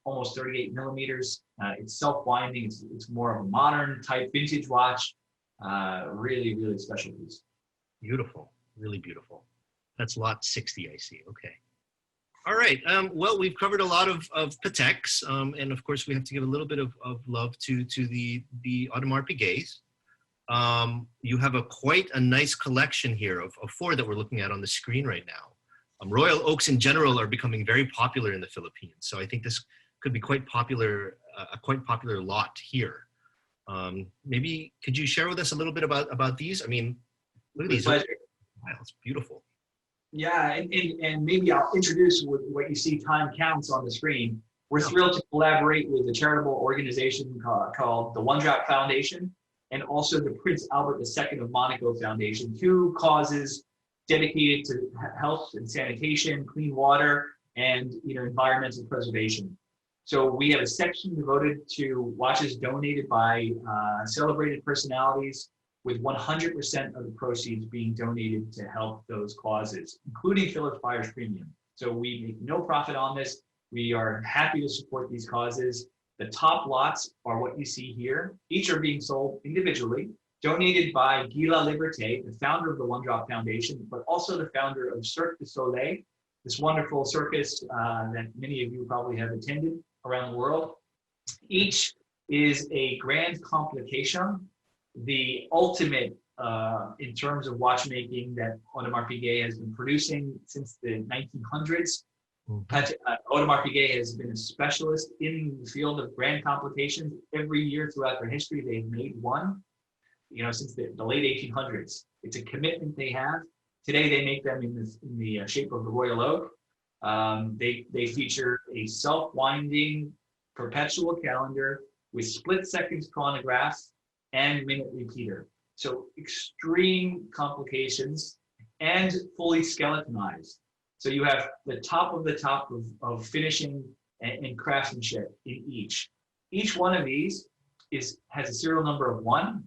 almost 38 millimeters. It's self-winding. It's more of a modern type vintage watch. Really, really special piece. Beautiful, really beautiful. That's lot 60, I see. Okay. All right. Well, we've covered a lot of Pateks, and of course, we have to give a little bit of love to the Audemars Piguets. You have quite a nice collection here of 4 that we're looking at on the screen right now. Royal oaks in general are becoming very popular in the Philippines, so I think this could be quite popular, a quite popular lot here. Maybe could you share with us a little bit about these? I mean, look at these. It's beautiful. Yeah, and maybe I'll introduce what you see, Time Counts, on the screen. We're thrilled to collaborate with a charitable organization called the One Drop Foundation, and also the Prince Albert II of Monaco Foundation, 2 causes dedicated to health and sanitation, clean water, and environmental preservation. So we have a section devoted to watches donated by celebrated personalities, with 100% of the proceeds being donated to help those causes, including Phillips Buyers Premium. So we make no profit on this. We are happy to support these causes. The top lots are what you see here. Each are being sold individually, donated by Guy La Liberté, the founder of the One Drop Foundation, but also the founder of Cirque du Soleil, this wonderful circus that many of you probably have attended around the world. Each is a grand complication, the ultimate in terms of watchmaking that Audemars Piguet has been producing since the 1900s. Audemars Piguet has been a specialist in the field of grand complications. Every year throughout their history, they've made one, since the late 1800s. It's a commitment they have. Today, they make them in the shape of the royal oak. They feature a self-winding perpetual calendar with split seconds chronographs and minute repeater. So extreme complications and fully skeletonized. So you have the top of finishing and craftsmanship in each. Each one of these has a serial number of 1.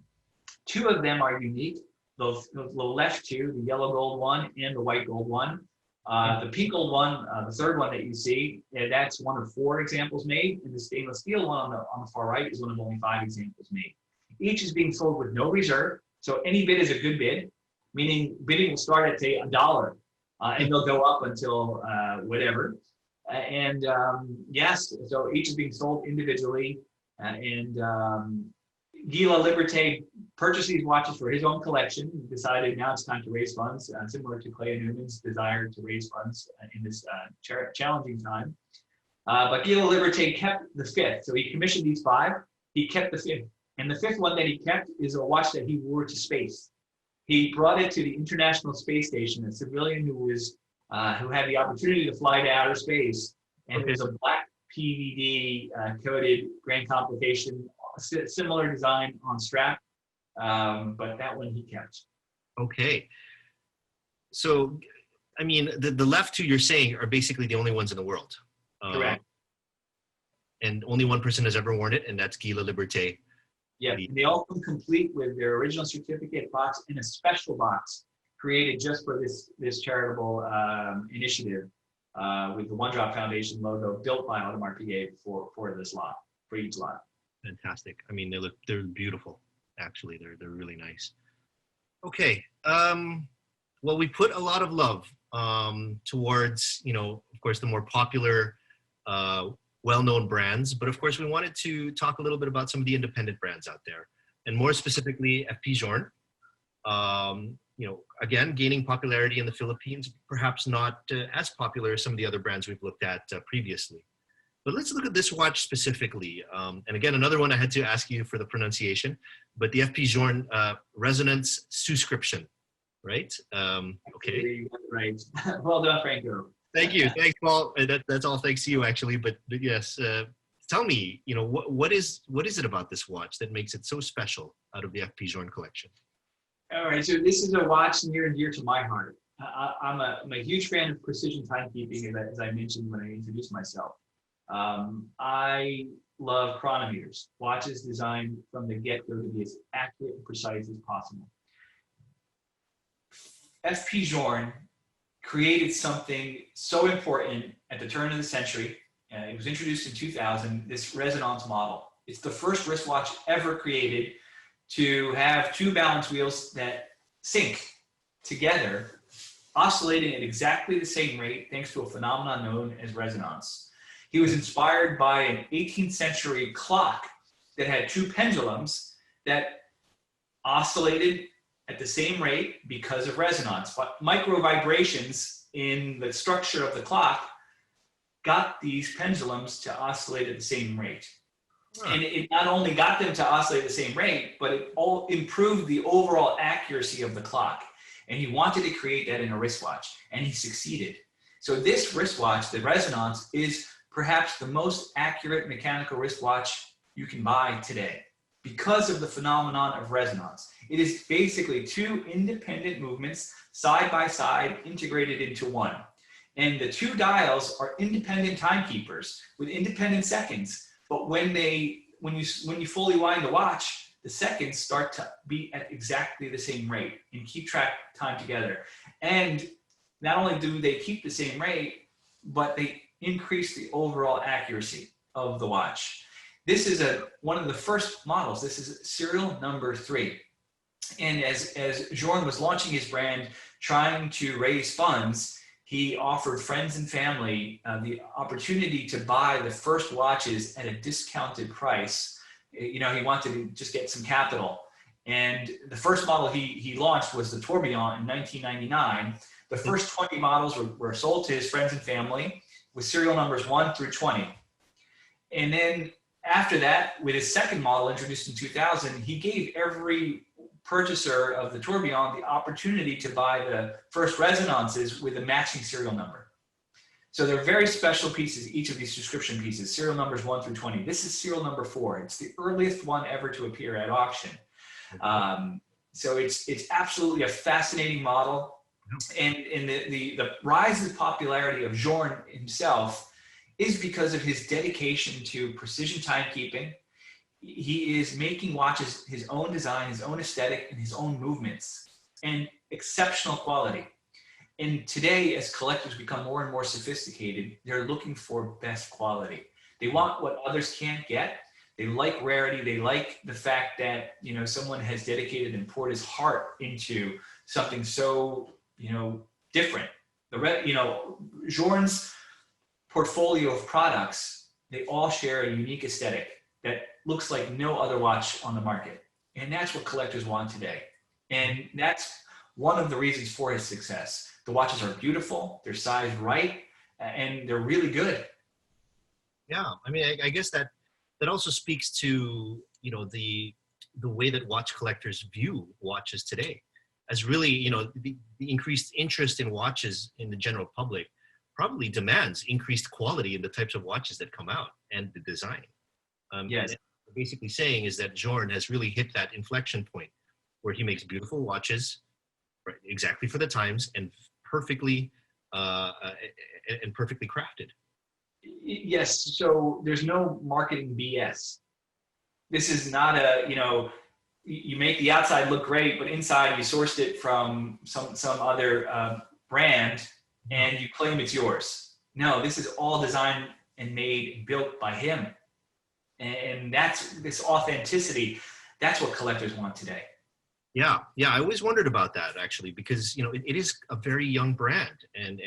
2 of them are unique. The left 2, the yellow gold one and the white gold one. The pink gold one, the third one that you see, that's one of 4 examples made, and the stainless steel one on the far right is one of only 5 examples made. Each is being sold with no reserve, so any bid is a good bid, meaning bidding will start at, say, $1, and they'll go up until whatever. Yes, so each is being sold individually, Guy Laliberté purchased these watches for his own collection. He decided now it's time to raise funds, similar to Clay and Newman's desire to raise funds in this challenging time. But Guy Laliberté kept the 5th. So he commissioned these 5. He kept the 5th. And the 5th one that he kept is a watch that he wore to space. He brought it to the International Space Station, a civilian who had the opportunity to fly to outer space. And it was a black PVD coated grand complication, similar design on strap, but that one he kept. Okay. So, I mean, the left 2 you're saying are basically the only ones in the world. Correct. And only one person has ever worn it, and that's Guy Laliberté. Yeah, they all come complete with their original certificate box in a special box created just for this charitable initiative with the One Drop Foundation logo built by Audemars Piguet for this lot, for each lot. Fantastic. I mean, they're beautiful. Actually, they're really nice. Okay. Well, we put a lot of love towards, of course, the more popular, well-known brands, but of course, we wanted to talk a little bit about some of the independent brands out there, and more specifically, FP Journe. Again, gaining popularity in the Philippines, perhaps not as popular as some of the other brands we've looked at previously. But let's look at this watch specifically. And again, another one I had to ask you for the pronunciation, but the FP Journe Resonance Suscription, right? Okay. Right. Well done, Franco. Thank you. Thanks, Paul. That's all thanks to you, actually. But yes, tell me, what is it about this watch that makes it so special out of the FP Journe collection? All right. So this is a watch near and dear to my heart. I'm a huge fan of precision timekeeping, as I mentioned when I introduced myself. I love chronometers, watches designed from the get-go to be as accurate and precise as possible. FP Journe created something so important at the turn of the century. It was introduced in 2000, this resonance model. It's the first wristwatch ever created to have 2 balance wheels that sync together, oscillating at exactly the same rate thanks to a phenomenon known as resonance. He was inspired by an 18th century clock that had 2 pendulums that oscillated at the same rate because of resonance. But micro vibrations in the structure of the clock got these pendulums to oscillate at the same rate. Huh. And it not only got them to oscillate at the same rate, but it all improved the overall accuracy of the clock. And he wanted to create that in a wristwatch, and he succeeded. So this wristwatch, the Resonance, is perhaps the most accurate mechanical wristwatch you can buy today because of the phenomenon of resonance. It is basically 2 independent movements side by side integrated into one. And the 2 dials are independent timekeepers with independent seconds. But when you fully wind the watch, the seconds start to be at exactly the same rate and keep track of time together. And not only do they keep the same rate, but they increase the overall accuracy of the watch. This is one of the first models. This is serial number 3. And as Journe was launching his brand, trying to raise funds, he offered friends and family the opportunity to buy the first watches at a discounted price. He wanted to just get some capital. And the first model he launched was the Tourbillon in 1999. The first 20 models were sold to his friends and family with serial numbers 1 through 20. And then after that, with his second model introduced in 2000, he gave every purchaser of the Tourbillon the opportunity to buy the first Resonances with a matching serial number. So they're very special pieces, each of these subscription pieces, serial numbers 1 through 20. This is serial number 4. It's the earliest one ever to appear at auction. So it's absolutely a fascinating model. And the rise in popularity of Journe himself is because of his dedication to precision timekeeping. He is making watches his own design, his own aesthetic, and his own movements, and exceptional quality. And today, as collectors become more and more sophisticated, they're looking for best quality. They want what others can't get. They like rarity. They like the fact that, you know, someone has dedicated and poured his heart into something so, you know, different. Journe's portfolio of products, they all share a unique aesthetic that looks like no other watch on the market. And that's what collectors want today. And that's one of the reasons for his success. The watches are beautiful, they're sized right, and they're really good. Yeah, I mean, I guess that also speaks to, you know, the way that watch collectors view watches today, as really, you know, the increased interest in watches in the general public probably demands increased quality in the types of watches that come out and the design. Yes. Basically saying is that Journe has really hit that inflection point where he makes beautiful watches exactly for the times and perfectly perfectly crafted. Yes, so there's no marketing BS. This is not a, you know, you make the outside look great, but inside you sourced it from some other brand and you claim it's yours. No, this is all designed and made and built by him. And that's this authenticity. That's what collectors want today. Yeah, I always wondered about that, actually, because, you know, it is a very young brand, and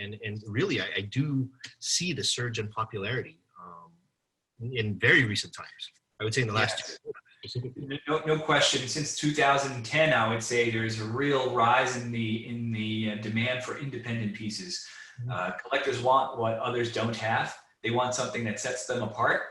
really I do see the surge in popularity in very recent times. I would say in the last 2 years specifically. No question. Since 2010, I would say there's a real rise in the demand for independent pieces. Collectors want what others don't have. They want something that sets them apart.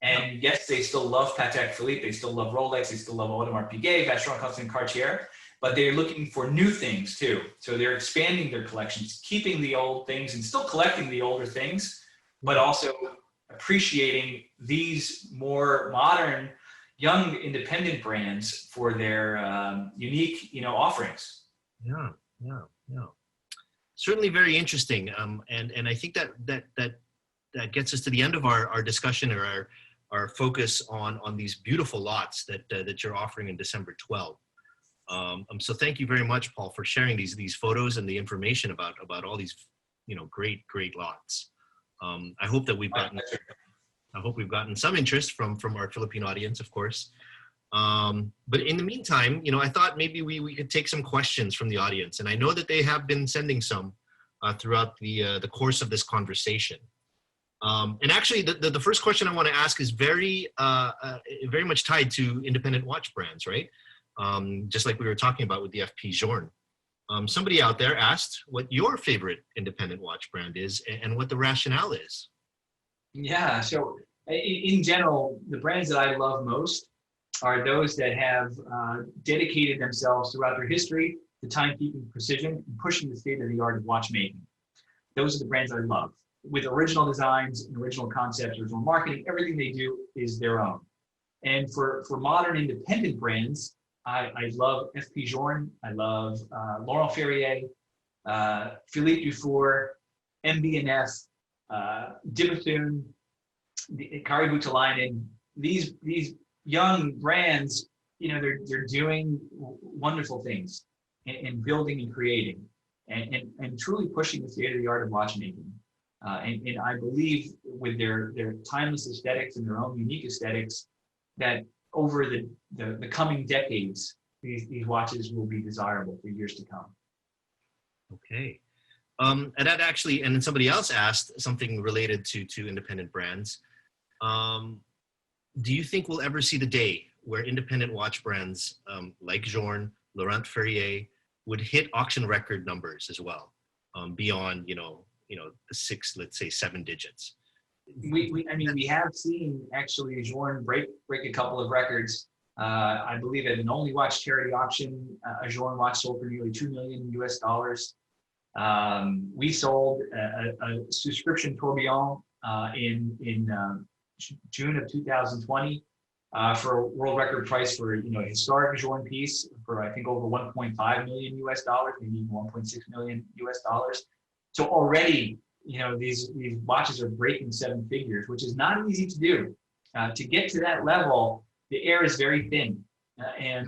And yes, they still love Patek Philippe, they still love Rolex, they still love Audemars Piguet, Vacheron Constantin, Cartier, but they're looking for new things too. So they're expanding their collections, keeping the old things and still collecting the older things, but also appreciating these more modern, young, independent brands for their unique, you know, offerings. Yeah. Certainly very interesting. And I think that gets us to the end of our discussion, or our focus on these beautiful lots that you're offering in December 12th. So thank you very much, Paul, for sharing these photos and the information about all these, you know, great lots. I hope we've gotten some interest from our Philippine audience, of course. But in the meantime, you know, I thought maybe we could take some questions from the audience, and I know that they have been sending some throughout the course of this conversation. And actually, the first question I want to ask is very much tied to independent watch brands, right? Just like we were talking about with the FP Journe. Somebody out there asked what your favorite independent watch brand is and what the rationale is. Yeah, so in general, the brands that I love most are those that have dedicated themselves throughout their history to timekeeping precision and pushing the state of the art of watchmaking. Those are the brands I love. With original designs and original concepts, original marketing, everything they do is their own. And for modern independent brands, I love FP Journe, I love Laurent Ferrier, Philippe Dufour, MB&F, Dibethune, Kari Voutilainen. These young brands, you know, they're doing wonderful things and building and creating and truly pushing the state of the art of watchmaking. And I believe with their timeless aesthetics and their own unique aesthetics, that over the coming decades, these watches will be desirable for years to come. Okay. And that actually, and then somebody else asked something related to independent brands. Do you think we'll ever see the day where independent watch brands like Journe, Laurent Ferrier would hit auction record numbers as well, beyond, you know, the 6, let's say 7 digits? I mean, we have seen actually Journe break a couple of records. I believe at an only watch charity auction, a Journe watch sold for nearly $2 million US. We sold a subscription tourbillon in June of 2020 for a world record price for a historic Journe piece for I think over 1.5 million US dollars, maybe even 1.6 million US dollars. So already, these watches are breaking seven figures, which is not easy to do. To get to that level, the air is very thin, and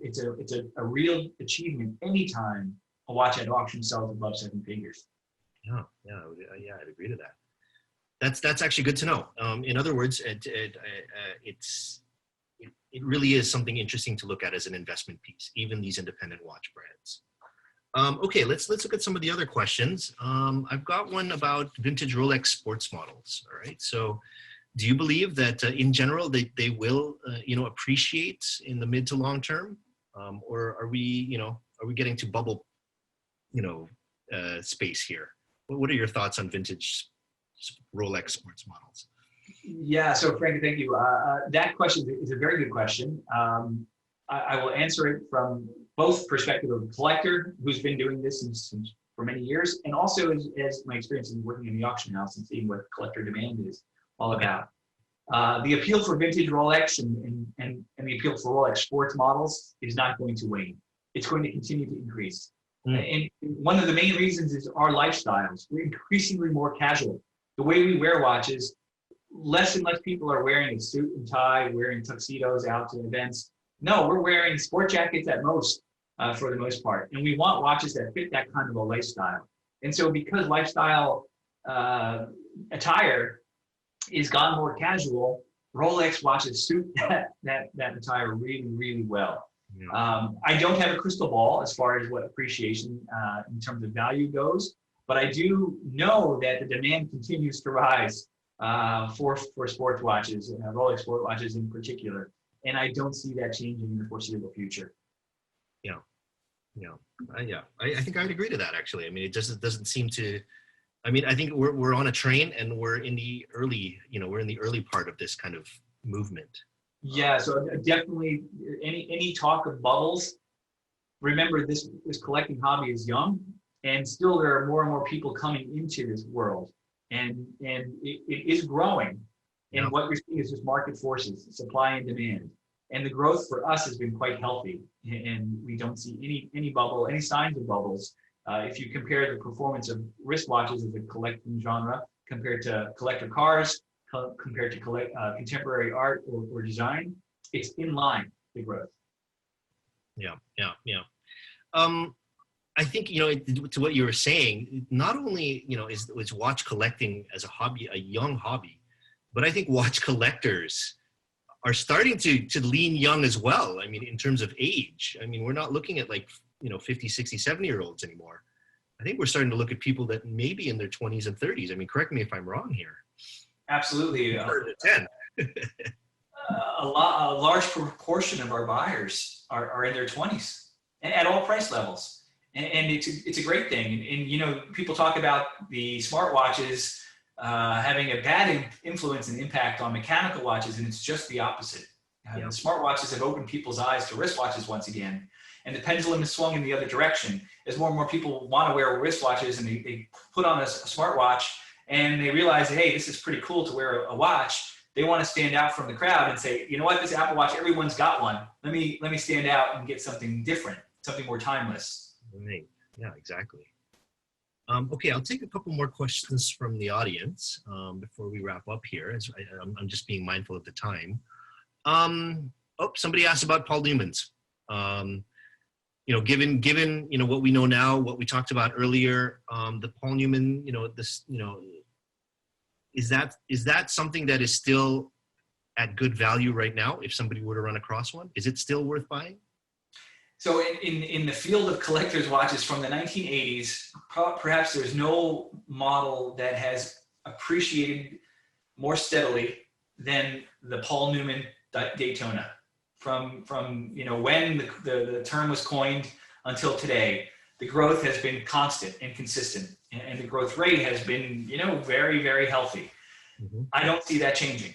it's a real achievement anytime a watch at auction sells above seven figures. Yeah, I'd agree to that. That's actually good to know. In other words, it really is something interesting to look at as an investment piece, even these independent watch brands. Okay, let's look at some of the other questions. I've got one about vintage Rolex sports models. All right, so do you believe that in general they will appreciate in the mid to long term, or are we getting to bubble space here? What are your thoughts on vintage Rolex sports models? Yeah, so Frank, thank you. That question is a very good question. I will answer it from both perspective of a collector who's been doing this for many years, and also as my experience in working in the auction house and seeing what collector demand is all about. The appeal for vintage Rolex and the appeal for Rolex sports models is not going to wane. It's going to continue to increase. And one of the main reasons is our lifestyles. We're increasingly more casual. The way we wear watches, less and less people are wearing a suit and tie, wearing tuxedos out to events. No, we're wearing sport jackets at most, for the most part. And we want watches that fit that kind of a lifestyle. And so because lifestyle attire is gone more casual, Rolex watches suit that attire really, really well. Yeah. I don't have a crystal ball as far as what appreciation in terms of value goes, but I do know that the demand continues to rise for sports watches, Rolex sport watches in particular, and I don't see that changing in the foreseeable future. I think I'd agree to that, actually. I mean, it just doesn't seem to. I mean, I think we're on a train and we're in the early part of this kind of movement. Yeah, so definitely any talk of bubbles, remember this collecting hobby is young, and still there are more and more people coming into this world, and it is growing. And what you're seeing is just market forces, supply and demand. And the growth for us has been quite healthy, and we don't see any bubble, any signs of bubbles. If you compare the performance of wristwatches as a collecting genre compared to collector cars, compared to contemporary art or design, it's in line, the growth. Yeah. I think, to what you were saying, not only, is watch collecting as a hobby, a young hobby, but I think watch collectors are starting to lean young as well. I mean, in terms of age, I mean, we're not looking at 50, 60, 70-year-olds anymore. I think we're starting to look at people that may be in their 20s and 30s. I mean, correct me if I'm wrong here. Absolutely. A large proportion of our buyers are in their 20s and at all price levels. And it's a great thing. And people talk about the smartwatches having a bad influence and impact on mechanical watches, and it's just the opposite. The smartwatches have opened people's eyes to wristwatches once again. And the pendulum has swung in the other direction as more and more people want to wear wristwatches, and they put on a smartwatch and they realize, hey, this is pretty cool to wear a watch. They want to stand out from the crowd and say, you know what, this Apple Watch, everyone's got one. Let me stand out and get something different, something more timeless. Right. Yeah, exactly. Okay, I'll take a couple more questions from the audience before we wrap up here. As I'm just being mindful of the time. Somebody asked about Paul Newman's. Given what we know now, what we talked about earlier, the Paul Newman, is that something that is still at good value right now? If somebody were to run across one, is it still worth buying? So in the field of collector's watches from the 1980s, perhaps there's no model that has appreciated more steadily than the Paul Newman Daytona. From when the term was coined until today, the growth has been constant and consistent, and the growth rate has been very, very healthy. Mm-hmm. I don't see that changing.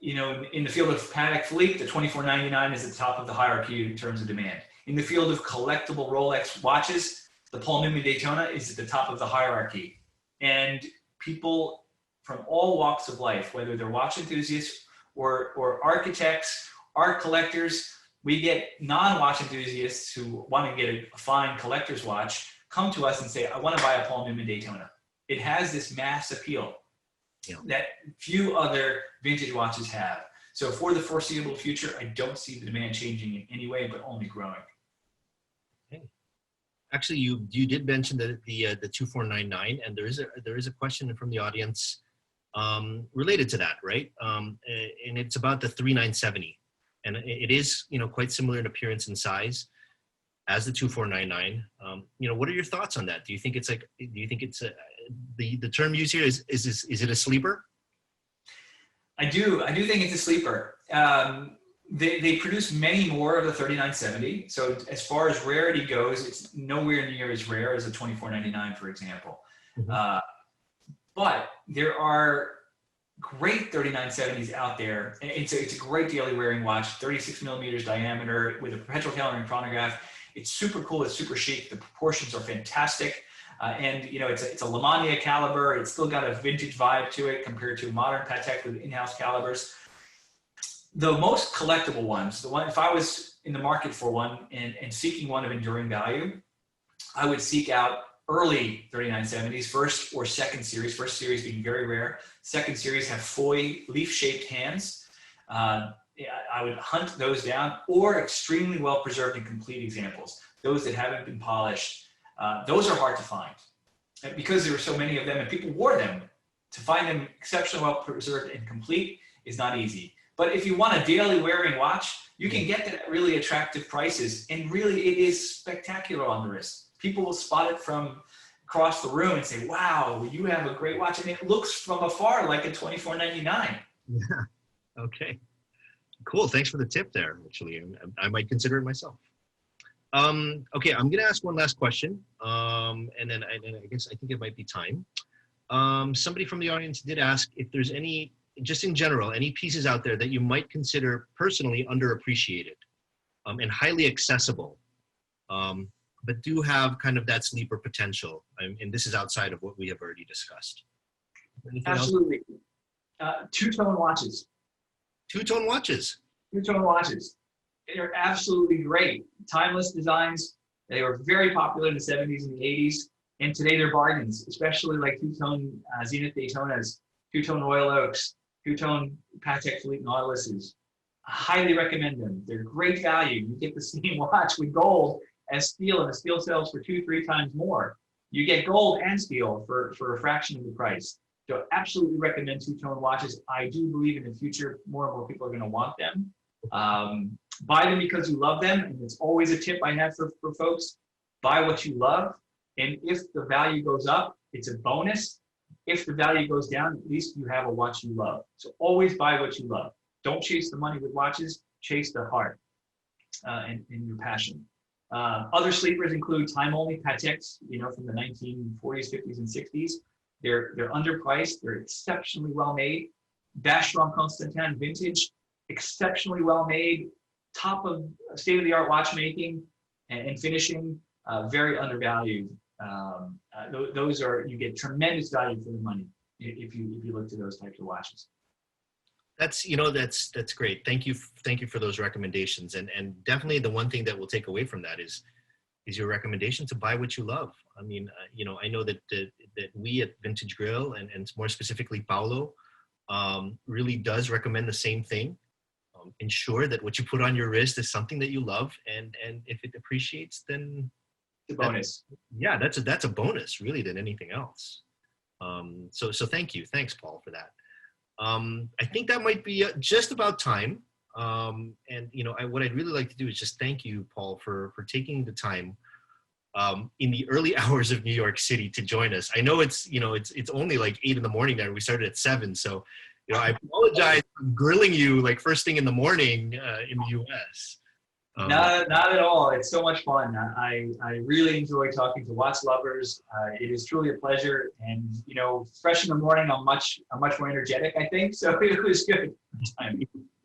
In the field of Patek Philippe, the 2499 is at the top of the hierarchy in terms of demand. In the field of collectible Rolex watches, the Paul Newman Daytona is at the top of the hierarchy. And people from all walks of life, whether they're watch enthusiasts or architects, art collectors, we get non-watch enthusiasts who want to get a fine collector's watch, come to us and say, I want to buy a Paul Newman Daytona. It has this mass appeal that few other vintage watches have. So for the foreseeable future, I don't see the demand changing in any way, but only growing. Okay. Actually, you did mention the 2499, and there is a question from the audience related to that, right? And it's about the 3970, and it is quite similar in appearance and size as the 2499. What are your thoughts on that? Do you think it's the term used here is it a sleeper? I do think it's a sleeper. They produce many more of the 3970. So as far as rarity goes, it's nowhere near as rare as a 2499, for example. Mm-hmm. But there are great 3970s out there. It's a great daily wearing watch, 36 millimeters diameter with a perpetual tailoring chronograph. It's super cool. It's super chic. The proportions are fantastic. And it's a Lamania caliber. It's still got a vintage vibe to it compared to modern Patek with in-house calibers. The most collectible ones, if I was in the market for one and seeking one of enduring value, I would seek out early 3970s, first or second series. First series being very rare. Second series have foy leaf-shaped hands. I would hunt those down, or extremely well preserved and complete examples. Those that haven't been polished. Those are hard to find. And because there were so many of them and people wore them, to find them exceptionally well preserved and complete is not easy. But if you want a daily wearing watch, you can get that at really attractive prices. And really, it is spectacular on the wrist. People will spot it from across the room and say, wow, you have a great watch. And it looks from afar like a 2499. Yeah. Okay. Cool. Thanks for the tip there, actually. I might consider it myself. Okay, I'm going to ask one last question, and then I think it might be time. Somebody from the audience did ask if there's any, just in general, any pieces out there that you might consider personally underappreciated and highly accessible, but do have kind of that sleeper potential. And this is outside of what we have already discussed. Anything Absolutely. Two-tone watches. Two-tone watches. Two-tone watches. They're absolutely great. Timeless designs. They were very popular in the 70s and the 80s. And today they're bargains, especially like two-tone Zenith Daytonas, two-tone Royal Oaks, two-tone Patek Philippe Nautiluses. I highly recommend them. They're great value. You get the same watch with gold as steel, and the steel sells for 2-3 times more. You get gold and steel for a fraction of the price. So absolutely recommend two-tone watches. I do believe in the future, more and more people are going to want them. Buy them because you love them, and it's always a tip I have for folks. Buy what you love, and if the value goes up, it's a bonus. If the value goes down, at least you have a watch you love. So always buy what you love. Don't chase the money with watches, chase the heart and your passion. Other sleepers include time-only Pateks, from the 1940s, 50s, and 60s. They're underpriced. They're exceptionally well made. Vacheron Constantin vintage, exceptionally well made. Top of state-of-the-art watchmaking and finishing, very undervalued. Those are, you get tremendous value for the money if you look to those types of watches. That's great. Thank you for those recommendations, and definitely the one thing that we'll take away from that is your recommendation to buy what you love. I mean, I know that we at Vintage Grail and more specifically Paulo really does recommend the same thing. Ensure that what you put on your wrist is something that you love, and if it appreciates, then it's a bonus. That's a bonus really than anything else. So thanks Paul for that. I think that might be just about time. And what I'd really like to do is just thank you, Paul, for taking the time in the early hours of New York City to join us. I know it's only like 8 in the morning there. We started at 7, so I apologize for grilling you like first thing in the morning in the U.S. Not at all. It's so much fun. I really enjoy talking to watch lovers. It is truly a pleasure. And, fresh in the morning, I'm much more energetic, I think. So it was good.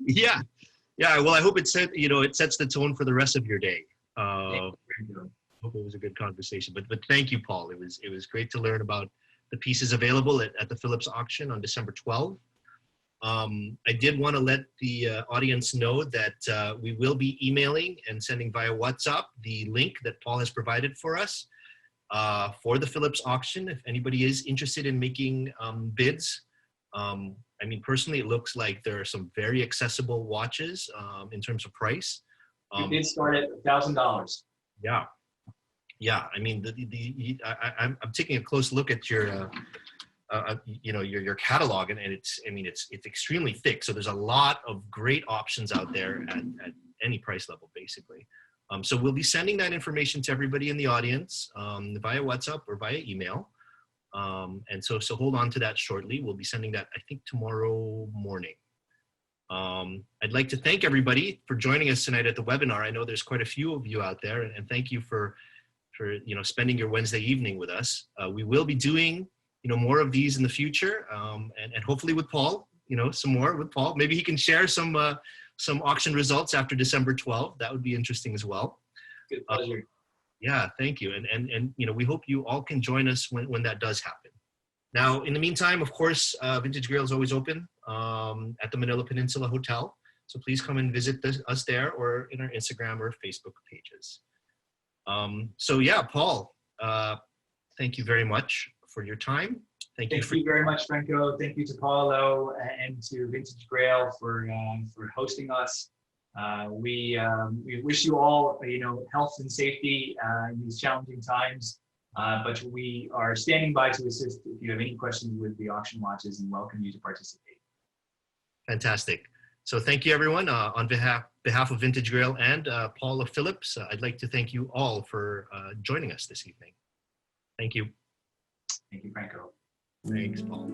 Yeah. Well, I hope it sets the tone for the rest of your day. hope it was a good conversation. But thank you, Paul. It was great to learn about the pieces available at the Phillips auction on December 12th. I did want to let the audience know that we will be emailing and sending via WhatsApp the link that Paul has provided for us for the Phillips auction. If anybody is interested in making bids, I mean, personally, it looks like there are some very accessible watches in terms of price. We did start at $1,000. Yeah. Yeah, I mean, I'm taking a close look at your, you know, your catalog, and it's, I mean, it's extremely thick. So there's a lot of great options out there at any price level, basically. So we'll be sending that information to everybody in the audience via WhatsApp or via email. And so hold on to that shortly. We'll be sending that, I think, tomorrow morning. I'd like to thank everybody for joining us tonight at the webinar. I know there's quite a few of you out there, and thank you for you know, spending your Wednesday evening with us. We will be doing, you know, more of these in the future, and hopefully with Paul, you know, some more with Paul. Maybe he can share some auction results after December 12th. That would be interesting as well. Good pleasure. Yeah, thank you. And you know, we hope you all can join us when that does happen. Now, in the meantime, of course, Vintage Grail is always open at the Manila Peninsula Hotel. So please come and visit us there or in our Instagram or Facebook pages. So yeah, Paul, thank you very much for your time. Thank you very much, Franco. Thank you to Paulo and to Vintage Grail for hosting us. We wish you all, you know, health and safety in these challenging times. But we are standing by to assist if you have any questions with the auction watches, and welcome you to participate. Fantastic. So thank you, everyone. On behalf of Vintage Grail and Paul of Phillips, I'd like to thank you all for joining us this evening. Thank you. Thank you, Franco. Thanks, Paul.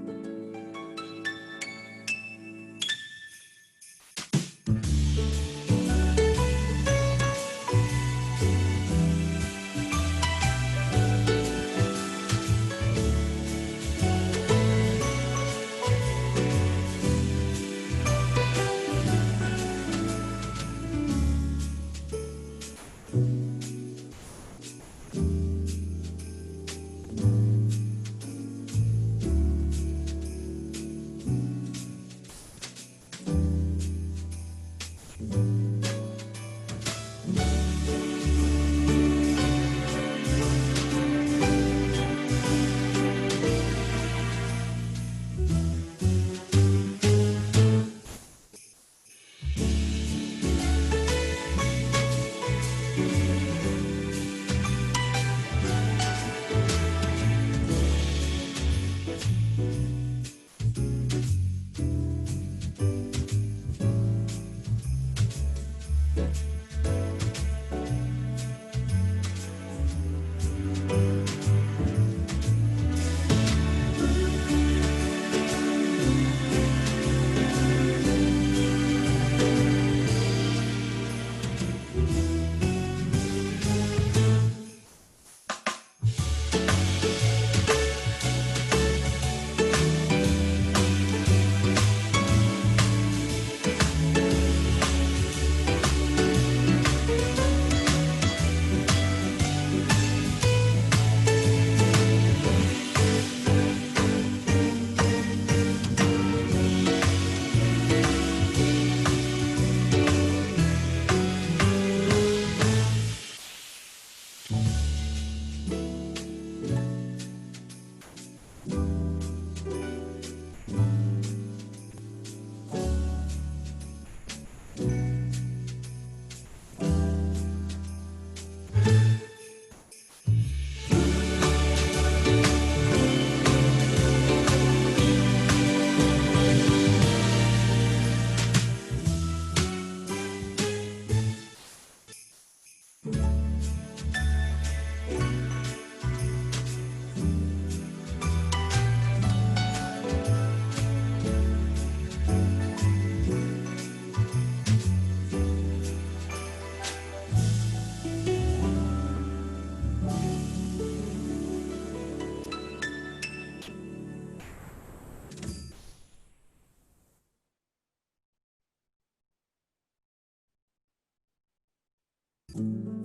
Thank you.